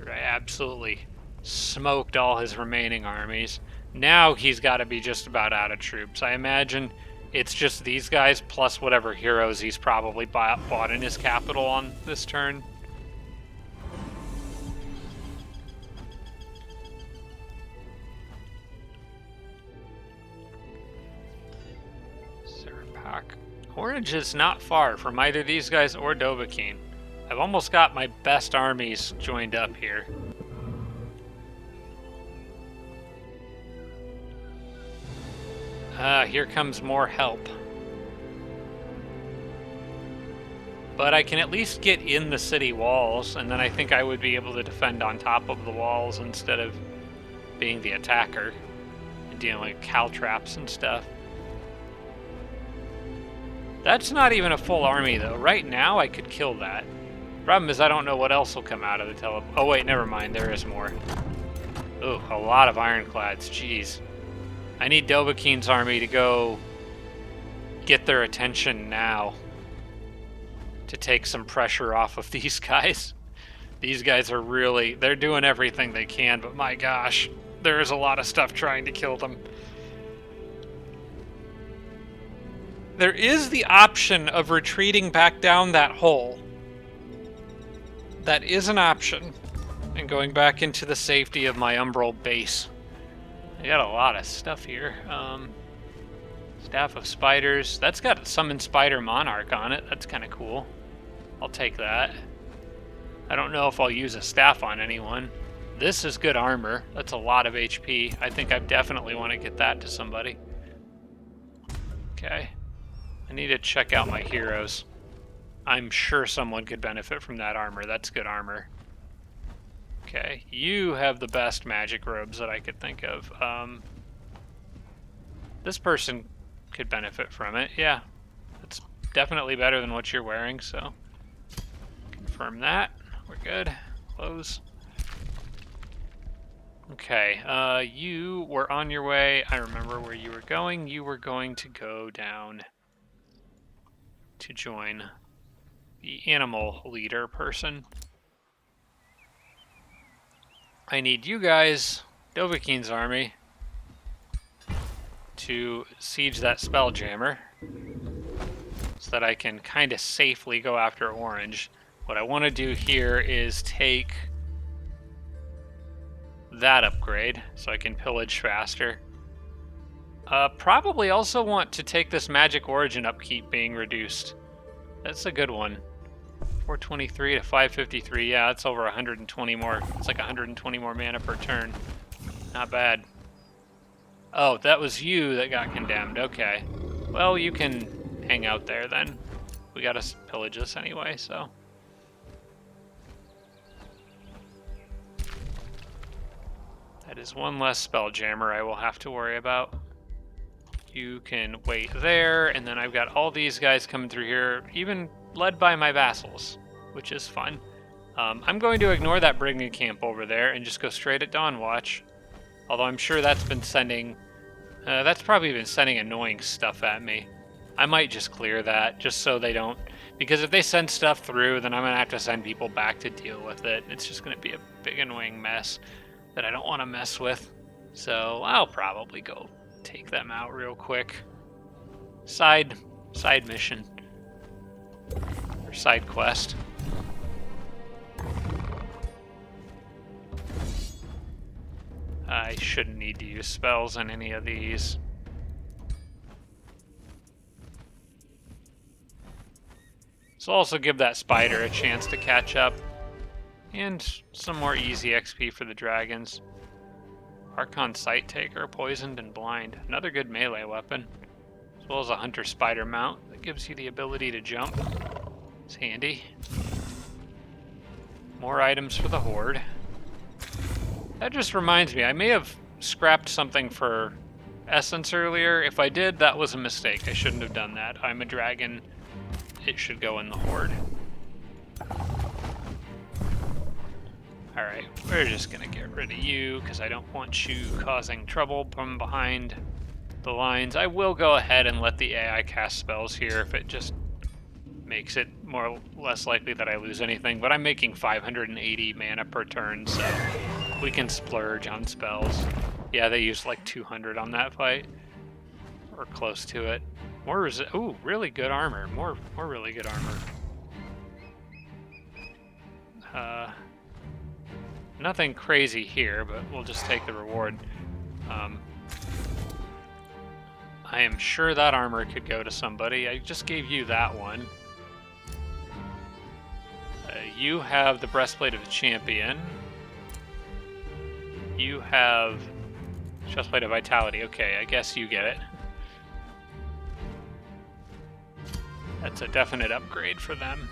I absolutely smoked all his remaining armies. Now he's got to be just about out of troops. I imagine it's just these guys plus whatever heroes he's probably bought in his capital on this turn. Orange is not far from either these guys or Dovahkiin. I've almost got my best armies joined up here. Here comes more help. But I can at least get in the city walls, and then I think I would be able to defend on top of the walls instead of being the attacker and dealing with caltraps and stuff. That's not even a full army, though. Right now, I could kill that. Problem is, I don't know what else will come out of the tele... Oh, wait, never mind. There is more. Ooh, a lot of ironclads. Jeez. I need Dovahkiin's army to go get their attention now to take some pressure off of these guys. These guys are really... They're doing everything they can, but my gosh, there is a lot of stuff trying to kill them. There is the option of retreating back down that hole. That is an option. And going back into the safety of my Umbral base. I got a lot of stuff here. Staff of Spiders. That's got Summon Spider Monarch on it. That's kind of cool. I'll take that. I don't know if I'll use a staff on anyone. This is good armor. That's a lot of HP. I think I definitely want to get that to somebody. Okay. I need to check out my heroes. I'm sure someone could benefit from that armor. That's good armor. Okay, you have the best magic robes that I could think of. This person could benefit from it. Yeah, it's definitely better than what you're wearing, so confirm that. We're good. Close. Okay, you were on your way. I remember where you were going. You were going to go down to join the animal leader person. I need you guys, Dovahkiin's army, to siege that Spelljammer so that I can kind of safely go after Orange. What I want to do here is take that upgrade so I can pillage faster. Probably also want to take this magic origin upkeep being reduced. That's a good one. 423 to 553. Yeah, that's over 120 more. It's like 120 more mana per turn. Not bad. Oh, that was you that got condemned. Okay. Well, you can hang out there then. We gotta pillage this anyway, so. That is one less Spelljammer I will have to worry about. You can wait there, and then I've got all these guys coming through here, even led by my vassals, which is fun. I'm going to ignore that Brigand camp over there and just go straight at Dawnwatch. Although I'm sure that's been sending... that's probably been sending annoying stuff at me. I might just clear that, just so they don't... Because if they send stuff through, then I'm going to have to send people back to deal with it. It's just going to be a big annoying mess that I don't want to mess with. So I'll probably go take them out real quick. Side mission. Or side quest. I shouldn't need to use spells on any of these. This will also give that spider a chance to catch up. And some more easy XP for the dragons. Archon Sight Taker, poisoned and blind. Another good melee weapon. As well as a hunter spider mount that gives you the ability to jump. It's handy. More items for the horde. That just reminds me, I may have scrapped something for essence earlier. If I did, that was a mistake. I shouldn't have done that. I'm a dragon. It should go in the horde. Alright, we're just gonna get rid of you because I don't want you causing trouble from behind the lines. I will go ahead and let the AI cast spells here if it just makes it more or less likely that I lose anything, but I'm making 580 mana per turn, so we can splurge on spells. Yeah, they used like 200 on that fight, or close to it. More ooh, really good armor. More really good armor. Nothing crazy here, but we'll just take the reward. I am sure that armor could go to somebody. I just gave you that one. You have the breastplate of the champion. You have chestplate of vitality. Okay, I guess you get it. That's a definite upgrade for them.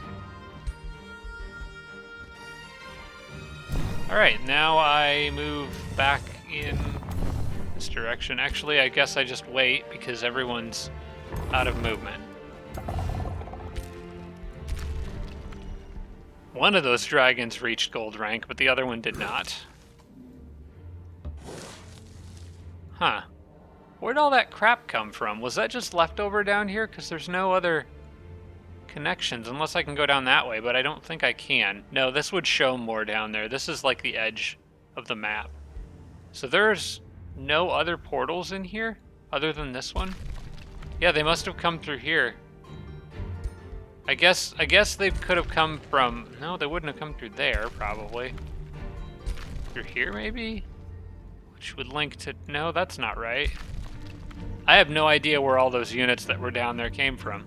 Alright, now I move back in this direction. Actually, I guess I just wait because everyone's out of movement. One of those dragons reached gold rank, but the other one did not. Huh. Where'd all that crap come from? Was that just leftover down here? Because there's no other connections, unless I can go down that way, but I don't think I can. No, this would show more down there. This is like the edge of the map. So there's no other portals in here other than this one? Yeah, they must have come through here. I guess they could have come from... No, they wouldn't have come through there, probably. Through here, maybe? Which would link to... No, that's not right. I have no idea where all those units that were down there came from.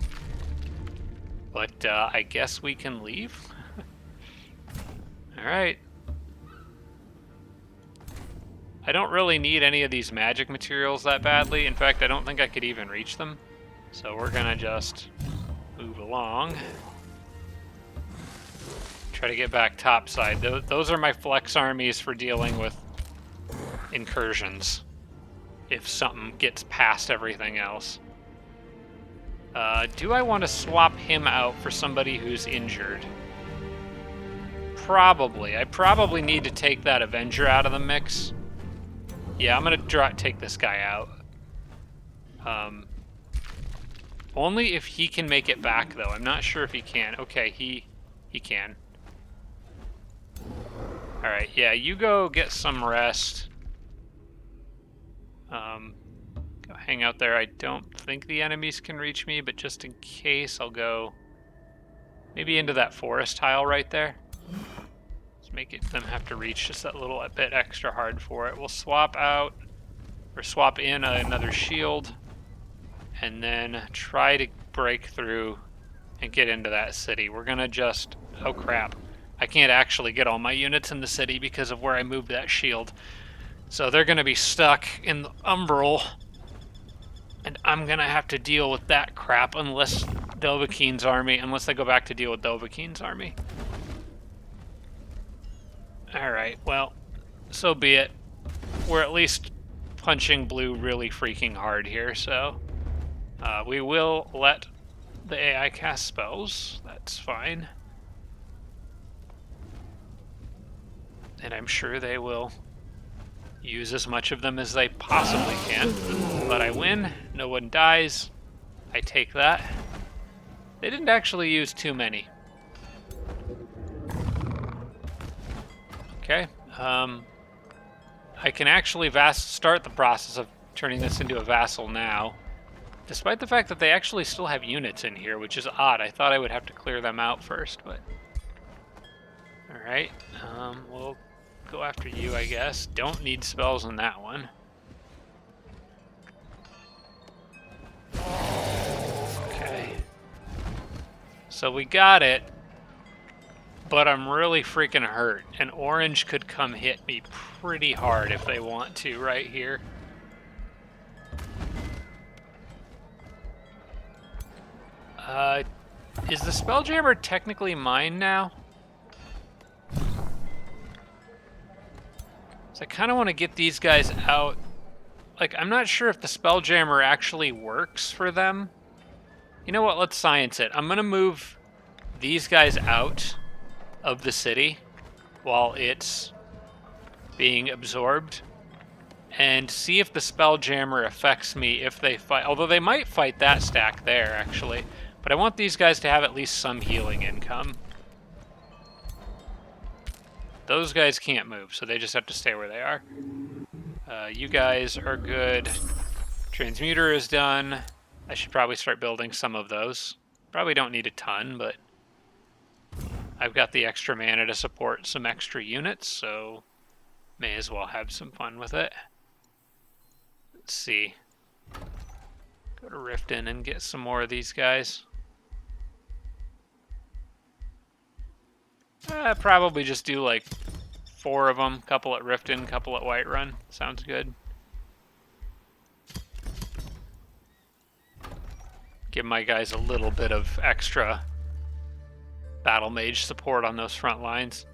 But I guess we can leave. Alright. I don't really need any of these magic materials that badly. In fact, I don't think I could even reach them. So we're gonna just move along. Try to get back topside. Those are my flex armies for dealing with incursions. If something gets past everything else. Do I want to swap him out for somebody who's injured? Probably. I probably need to take that Avenger out of the mix. Yeah, I'm gonna take this guy out. Only if he can make it back, though. I'm not sure if he can. Okay, he can. Alright, yeah, you go get some rest. Go hang out there. I don't think the enemies can reach me, but just in case, I'll go maybe into that forest tile right there. Let's make them have to reach just that little bit extra hard for it. We'll swap out, or swap in another shield, and then try to break through and get into that city. We're gonna just... oh crap. I can't actually get all my units in the city because of where I moved that shield. So they're gonna be stuck in the umbral, and I'm gonna have to deal with that crap unless Dovahkiin's army, unless I go back to deal with Dovahkiin's army. Alright, well, so be it. We're at least punching blue really freaking hard here, so we will let the AI cast spells. That's fine. And I'm sure they will use as much of them as they possibly can. But I win. No one dies. I take that. They didn't actually use too many. Okay. I can actually start the process of turning this into a vassal now. Despite the fact that they actually still have units in here, which is odd. I thought I would have to clear them out first, but... Alright. We'll go after you, I guess. Don't need spells on that one. Okay. So we got it, but I'm really freaking hurt. And orange could come hit me pretty hard if they want to right here. Is the Spelljammer technically mine now? I kind of want to get these guys out. Like, I'm not sure if the Spelljammer actually works for them. You know what? Let's science it. I'm going to move these guys out of the city while it's being absorbed and see if the Spelljammer affects me if they fight. Although they might fight that stack there, actually. But I want these guys to have at least some healing income. Those guys can't move, so they just have to stay where they are. You guys are good. Transmuter is done. I should probably start building some of those. Probably don't need a ton, but I've got the extra mana to support some extra units, so may as well have some fun with it. Let's see. Go to Riften and get some more of these guys. Probably just do like 4 of them. Couple at Riften, couple at Whiterun. Sounds good. Give my guys a little bit of extra battle mage support on those front lines.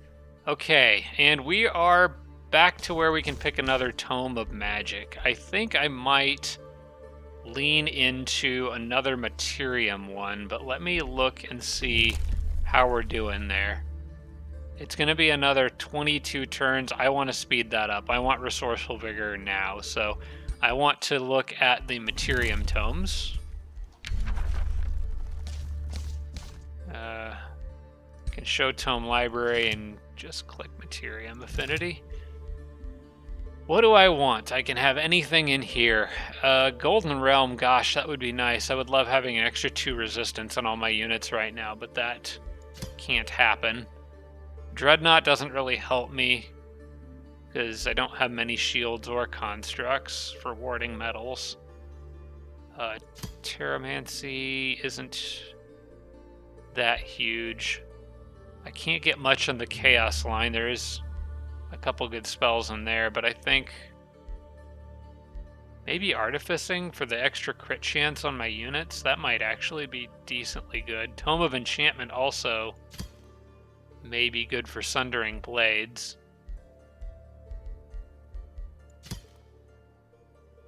Okay, and we are back to where we can pick another Tome of Magic. I think I might lean into another Materium one, but let me look and see how we're doing there. It's going to be another 22 turns. I want to speed that up. I want Resourceful Vigor now, so I want to look at the Materium Tomes. Can show Tome Library and just click Materium Affinity. What do I want? I can have anything in here. Golden Realm, gosh, that would be nice. I would love having an extra 2 resistance on all my units right now, but that can't happen. Dreadnought doesn't really help me because I don't have many shields or constructs for warding metals. Terramancy isn't that huge. I can't get much on the chaos line. There is a couple good spells in there, but I think maybe artificing for the extra crit chance on my units. That might actually be decently good. Tome of Enchantment also may be good for Sundering Blades.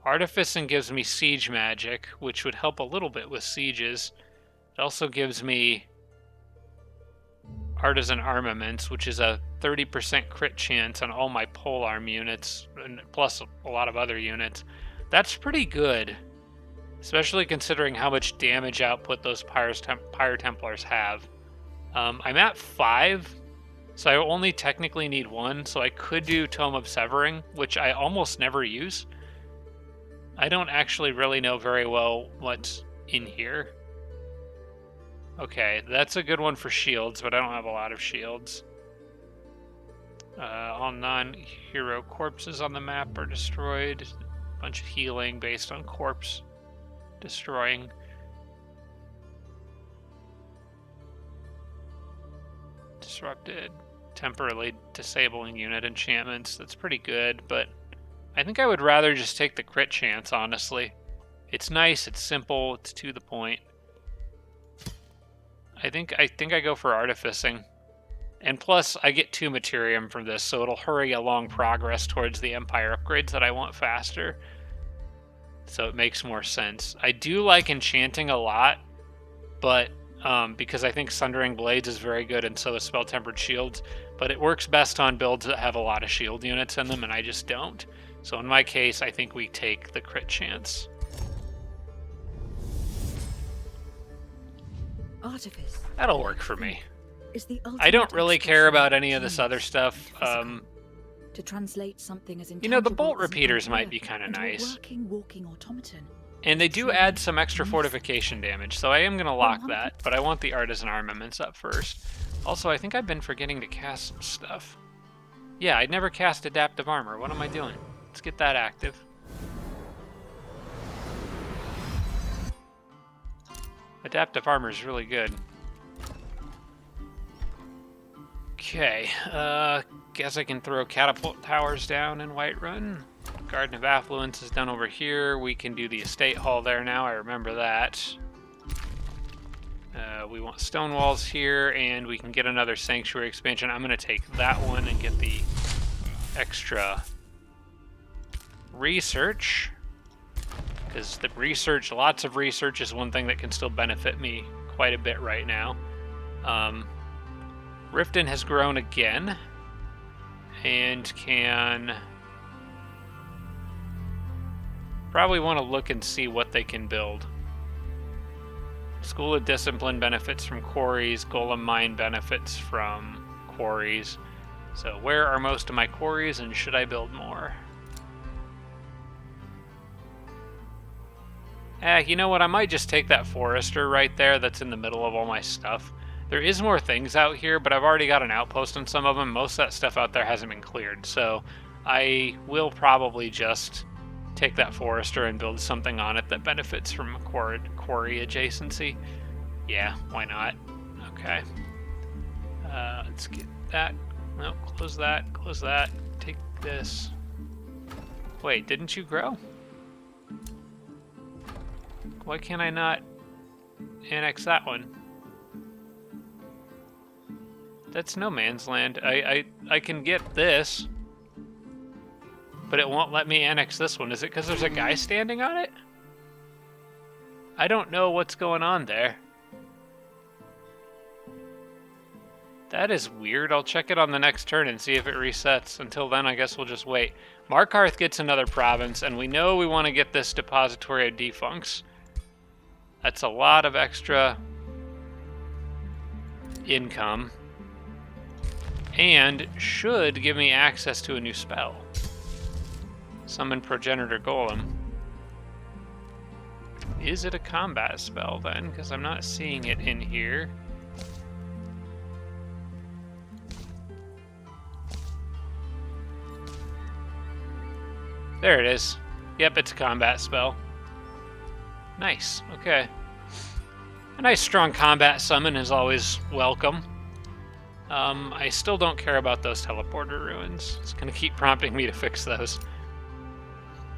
Artificing gives me siege magic, which would help a little bit with sieges. It also gives me Artisan Armaments, which is a 30% crit chance on all my polearm units, and plus a lot of other units. That's pretty good, especially considering how much damage output those Pyre Templars have. I'm at 5, so I only technically need 1, so I could do Tome of Severing, which I almost never use. I don't actually really know very well what's in here. Okay, that's a good one for shields, but I don't have a lot of shields. All non-hero corpses on the map are destroyed. A bunch of healing based on corpse destroying. Disrupted. Temporarily disabling unit enchantments. That's pretty good, but I think I would rather just take the crit chance, honestly. It's nice, it's simple, it's to the point. I think I go for artificing. And plus, I get 2 Materium from this, so it'll hurry along progress towards the Empire upgrades that I want faster. So it makes more sense. I do like enchanting a lot, but because I think Sundering Blades is very good and so is Spell-Tempered Shields, but it works best on builds that have a lot of shield units in them, and I just don't. So in my case, I think we take the crit chance. Artifice. That'll work for me. Is the I don't really care about any of this other stuff. To translate something as you know, the bolt repeaters might be kind of nice. Walking automaton. And they do add some extra fortification damage, so I am going to lock that, but I want the Artisan Armaments up first. Also, I think I've been forgetting to cast some stuff. Yeah, I'd never cast Adaptive Armor. What am I doing? Let's get that active. Adaptive Armor is really good. Okay, guess I can throw Catapult Towers down in Whiterun. Garden of Affluence is done over here. We can do the Estate Hall there now, I remember that. We want stone walls here, and we can get another Sanctuary expansion. I'm going to take that one and get the extra research. Because the research, lots of research is one thing that can still benefit me quite a bit right now. Riften has grown again, and can probably want to look and see what they can build. School of Discipline benefits from quarries, Golem Mine benefits from quarries. So where are most of my quarries, and should I build more? You know what, I might just take that Forester right there that's in the middle of all my stuff. There is more things out here, but I've already got an outpost on some of them. Most of that stuff out there hasn't been cleared, so I will probably just take that Forester and build something on it that benefits from quarry adjacency. Yeah, why not? Okay. Let's get that. No, close that, close that. Take this. Wait, didn't you grow? Why can't I not annex that one? That's no man's land. I can get this, but it won't let me annex this one. Is it because there's a guy standing on it? I don't know what's going on there. That is weird. I'll check it on the next turn and see if it resets. Until then, I guess we'll just wait. Markarth gets another province, and we know we want to get this Depository of Defuncts. That's a lot of extra income. And should give me access to a new spell. Summon Progenitor Golem. Is it a combat spell then? Because I'm not seeing it in here. There it is. Yep, it's a combat spell. Nice, okay. A nice strong combat summon is always welcome. I still don't care about those teleporter ruins. It's going to keep prompting me to fix those.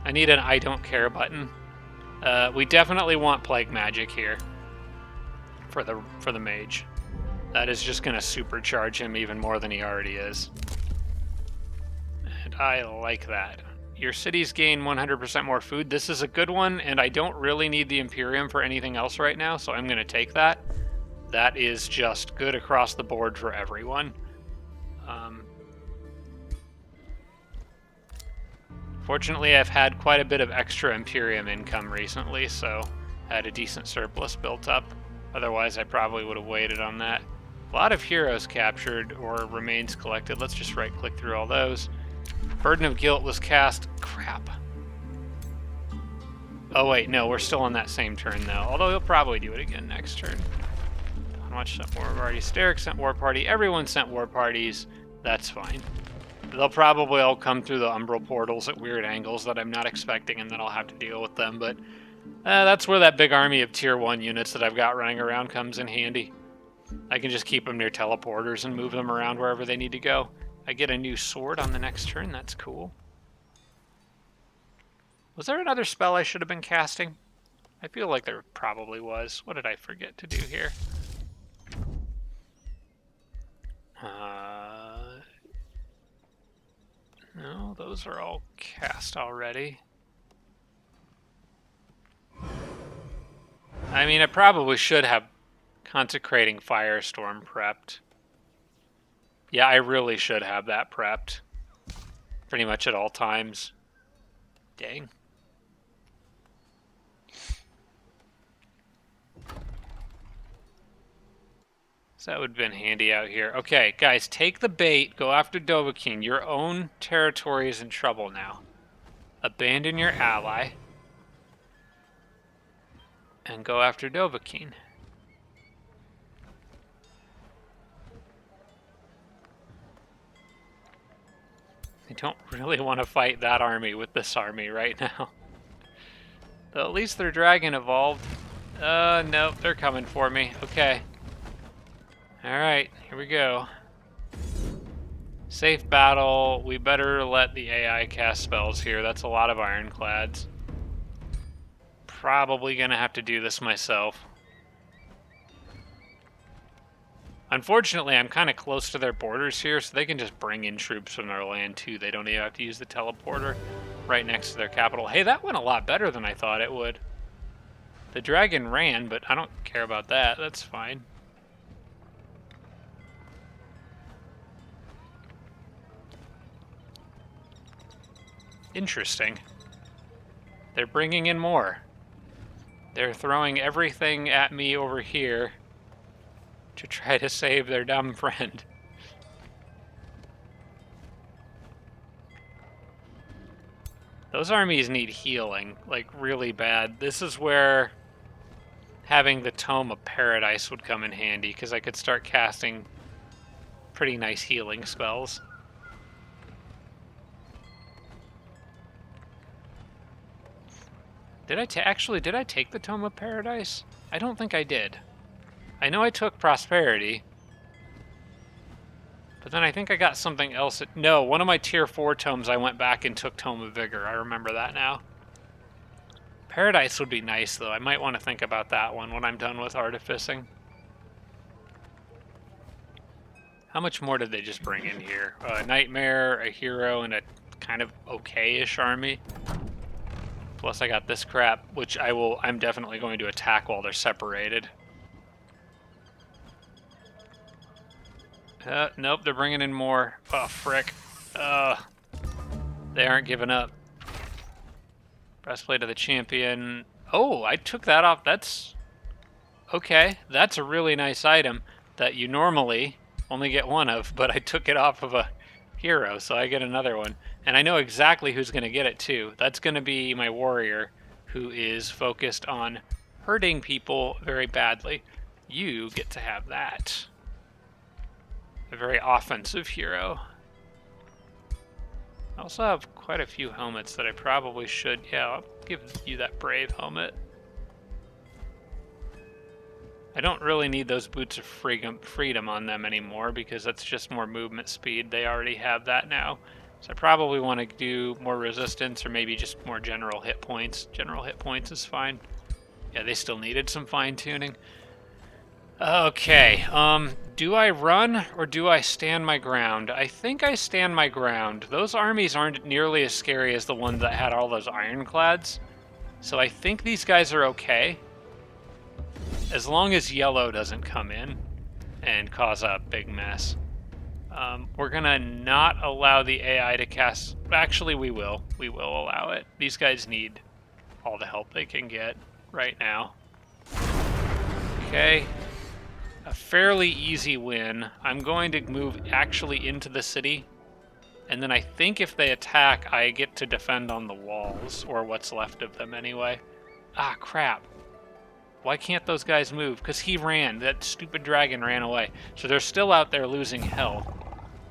I need an I don't care button. We definitely want plague magic here for the mage. That is just going to supercharge him even more than he already is. And I like that. Your cities gain 100% more food. This is a good one, and I don't really need the Imperium for anything else right now, so I'm going to take that. That is just good across the board for everyone. Fortunately, I've had quite a bit of extra Imperium income recently, so I had a decent surplus built up. Otherwise, I probably would have waited on that. A lot of heroes captured or remains collected. Let's just right-click through all those. Burden of Guilt was cast. Crap. Oh, wait, no, we're still on that same turn, though. Although he'll probably do it again next turn. Much sent war party. Steric sent war party. Everyone sent war parties. That's fine. They'll probably all come through the umbral portals at weird angles that I'm not expecting, and then I'll have to deal with them. But that's where that big army of tier 1 units that I've got running around comes in handy. I can just keep them near teleporters and move them around wherever they need to go. I get a new sword on the next turn. That's cool. Was there another spell I should have been casting? I feel like there probably was. What did I forget to do here? No, those are all cast already. I mean, I probably should have Consecrating Firestorm prepped. Yeah, I really should have that prepped. Pretty much at all times. Dang. So that would have been handy out here. Okay, guys, take the bait. Go after Dovahkiin. Your own territory is in trouble now. Abandon your ally. And go after Dovahkiin. I don't really want to fight that army with this army right now. Though at least their dragon evolved. Nope, they're coming for me. Okay. Alright, here we go. Safe battle. We better let the AI cast spells here. That's a lot of ironclads. Probably gonna have to do this myself. Unfortunately, I'm kind of close to their borders here, so they can just bring in troops from their land too. They don't even have to use the teleporter right next to their capital. Hey, that went a lot better than I thought it would. The dragon ran, but I don't care about that. That's fine. Interesting. They're bringing in more. They're throwing everything at me over here to try to save their dumb friend. Those armies need healing, like really bad. This is where having the Tome of Paradise would come in handy, because I could start casting pretty nice healing spells. Did I take the Tome of Paradise? I don't think I did. I know I took Prosperity, but then I think I got something else. No, one of my tier 4 tomes I went back and took Tome of Vigor. I remember that now. Paradise would be nice, though. I might want to think about that one when I'm done with artificing. How much more did they just bring in here? A Nightmare, a Hero, and a kind of okay-ish army. Plus I got this crap, which I'm definitely going to attack while they're separated. Nope, they're bringing in more. Oh, frick. They aren't giving up. Breastplate of the Champion. Oh, I took that off. That's... okay, that's a really nice item that you normally only get one of, but I took it off of a hero, so I get another one. And I know exactly who's going to get it, too. That's going to be my warrior, who is focused on hurting people very badly. You get to have that. A very offensive hero. I also have quite a few helmets that I probably should... yeah, I'll give you that brave helmet. I don't really need those boots of freedom on them anymore because that's just more movement speed. They already have that now. So I probably want to do more resistance or maybe just more general hit points. General hit points is fine. Yeah, they still needed some fine-tuning. Okay, do I run or do I stand my ground? I think I stand my ground. Those armies aren't nearly as scary as the ones that had all those ironclads. So I think these guys are okay. As long as yellow doesn't come in and cause a big mess. We're gonna not allow the AI to cast... Actually, we will. We will allow it. These guys need all the help they can get right now. Okay. A fairly easy win. I'm going to move actually into the city. And then I think if they attack, I get to defend on the walls, or what's left of them anyway. Ah, crap. Why can't those guys move? Because he ran. That stupid dragon ran away. So they're still out there losing health.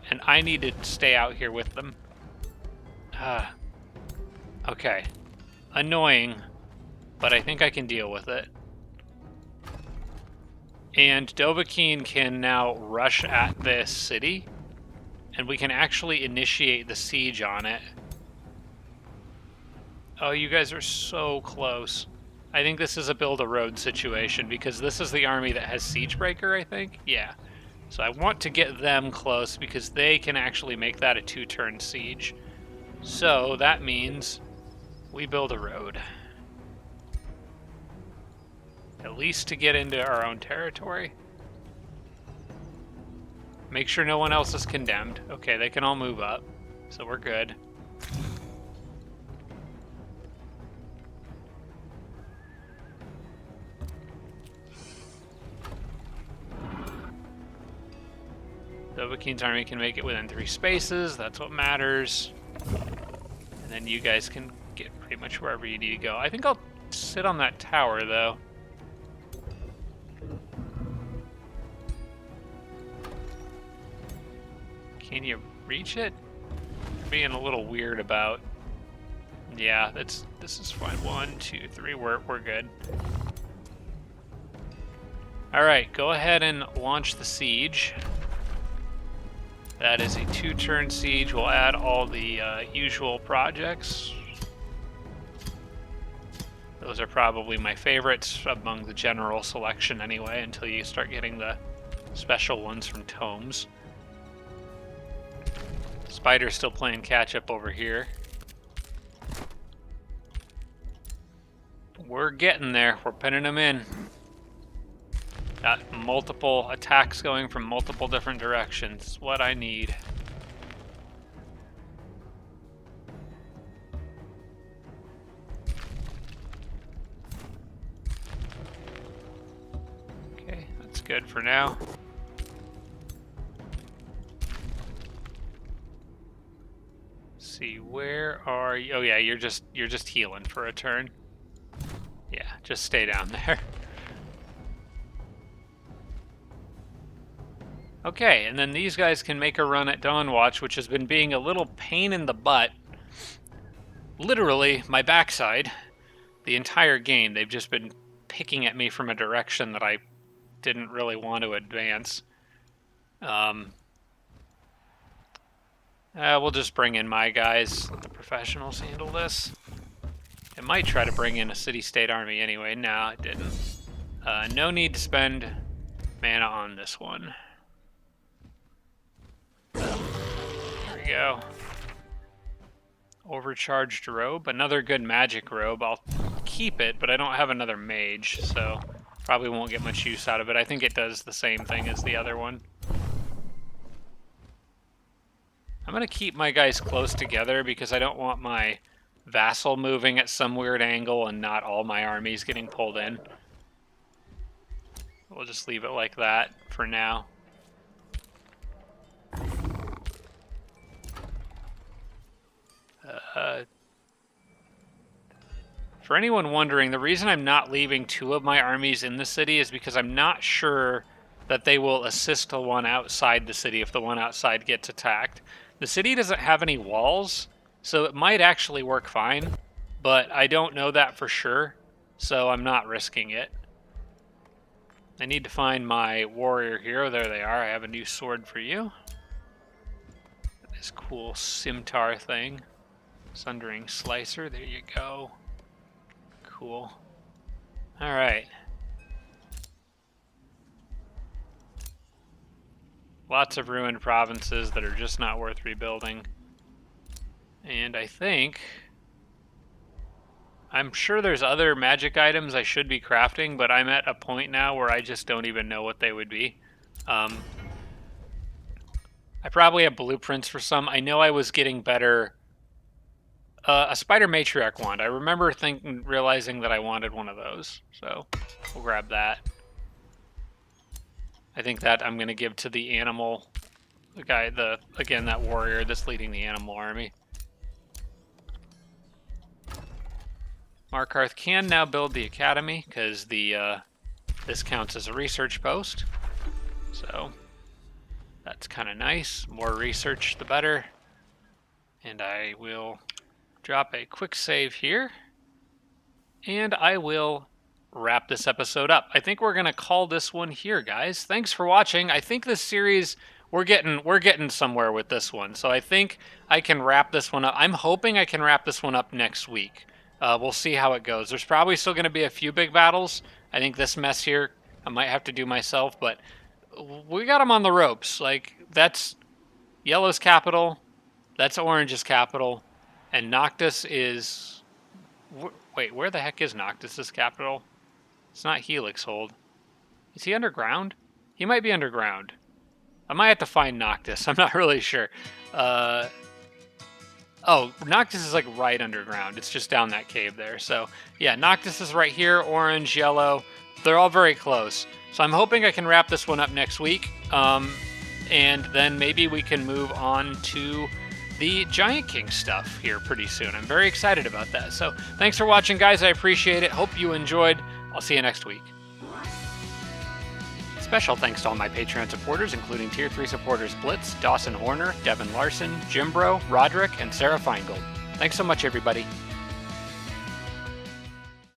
And I need to stay out here with them. Ah. Okay. Annoying, but I think I can deal with it. And Dovahkiin can now rush at this city, and we can actually initiate the siege on it. Oh, you guys are so close. I think this is a build a road situation, because this is the army that has Siegebreaker, I think? Yeah. So I want to get them close, because they can actually make that a 2-turn siege. So that means we build a road. At least to get into our own territory. Make sure no one else is condemned. Okay, they can all move up, so we're good. Dovahkiin's army can make it within 3 spaces. That's what matters. And then you guys can get pretty much wherever you need to go. I think I'll sit on that tower, though. Can you reach it? Being a little weird about... Yeah, this is fine. 1, 2, 3, we're good. Alright, go ahead and launch the siege. That is a 2-turn siege. We'll add all the usual projects. Those are probably my favorites among the general selection anyway, until you start getting the special ones from tomes. Spider's still playing catch-up over here. We're getting there. We're pinning them in. Got multiple attacks going from multiple different directions. What I need. Okay, that's good for now. See, where are you? Oh yeah, you're just healing for a turn. Yeah, just stay down there. Okay, and then these guys can make a run at Dawnwatch, which has been being a little pain in the butt. Literally, my backside. The entire game, they've just been picking at me from a direction that I didn't really want to advance. We'll just bring in my guys. Let the professionals handle this. It might try to bring in a city-state army anyway. No, it didn't. No need to spend mana on this one. There we go. Overcharged robe. Another good magic robe. I'll keep it, but I don't have another mage, so probably won't get much use out of it. I think it does the same thing as the other one. I'm going to keep my guys close together because I don't want my vassal moving at some weird angle and not all my armies getting pulled in. We'll just leave it like that for now. For anyone wondering, the reason I'm not leaving 2 of my armies in the city is because I'm not sure that they will assist the one outside the city if the one outside gets attacked. The city doesn't have any walls, so it might actually work fine, but I don't know that for sure, so I'm not risking it. I need to find my warrior hero. There they are. I have a new sword for you. This cool scimitar thing. Sundering slicer. There you go. Cool. Alright. Lots of ruined provinces that are just not worth rebuilding. And I'm sure there's other magic items I should be crafting, but I'm at a point now where I just don't even know what they would be. I probably have blueprints for some. I know I was getting better. A spider matriarch wand. I remember realizing that I wanted one of those, so we'll grab that. I think that I'm gonna give to the animal, the guy, again that warrior that's leading the animal army. Markarth can now build the academy because this counts as a research post, so that's kind of nice. More research, the better. And I will drop a quick save here, and I will wrap this episode up. I think we're gonna call this one here, guys. Thanks for watching. I think this series we're getting somewhere with this one, so I think I can wrap this one up. I'm hoping I can wrap this one up next week. We'll see how it goes. There's probably still going to be a few big battles. I think this mess here I might have to do myself, but we got them on the ropes. Like, that's Yellow's capital, that's Orange's capital, and Noctus is... Wait, where the heck is Noctis's capital? It's not Helix Hold. Is he underground? He might be underground. I might have to find Noctis. I'm not really sure. Oh, Noctis is like right underground. It's just down that cave there. So yeah, Noctis is right here. Orange, yellow. They're all very close. So I'm hoping I can wrap this one up next week. And then maybe we can move on to the Giant King stuff here pretty soon. I'm very excited about that. So thanks for watching, guys. I appreciate it. Hope you enjoyed. I'll see you next week. Special thanks to all my Patreon supporters, including Tier 3 supporters Blitz, Dawson Horner, Devin Larson, Jimbro, Roderick, and Sarah Feingold. Thanks so much, everybody.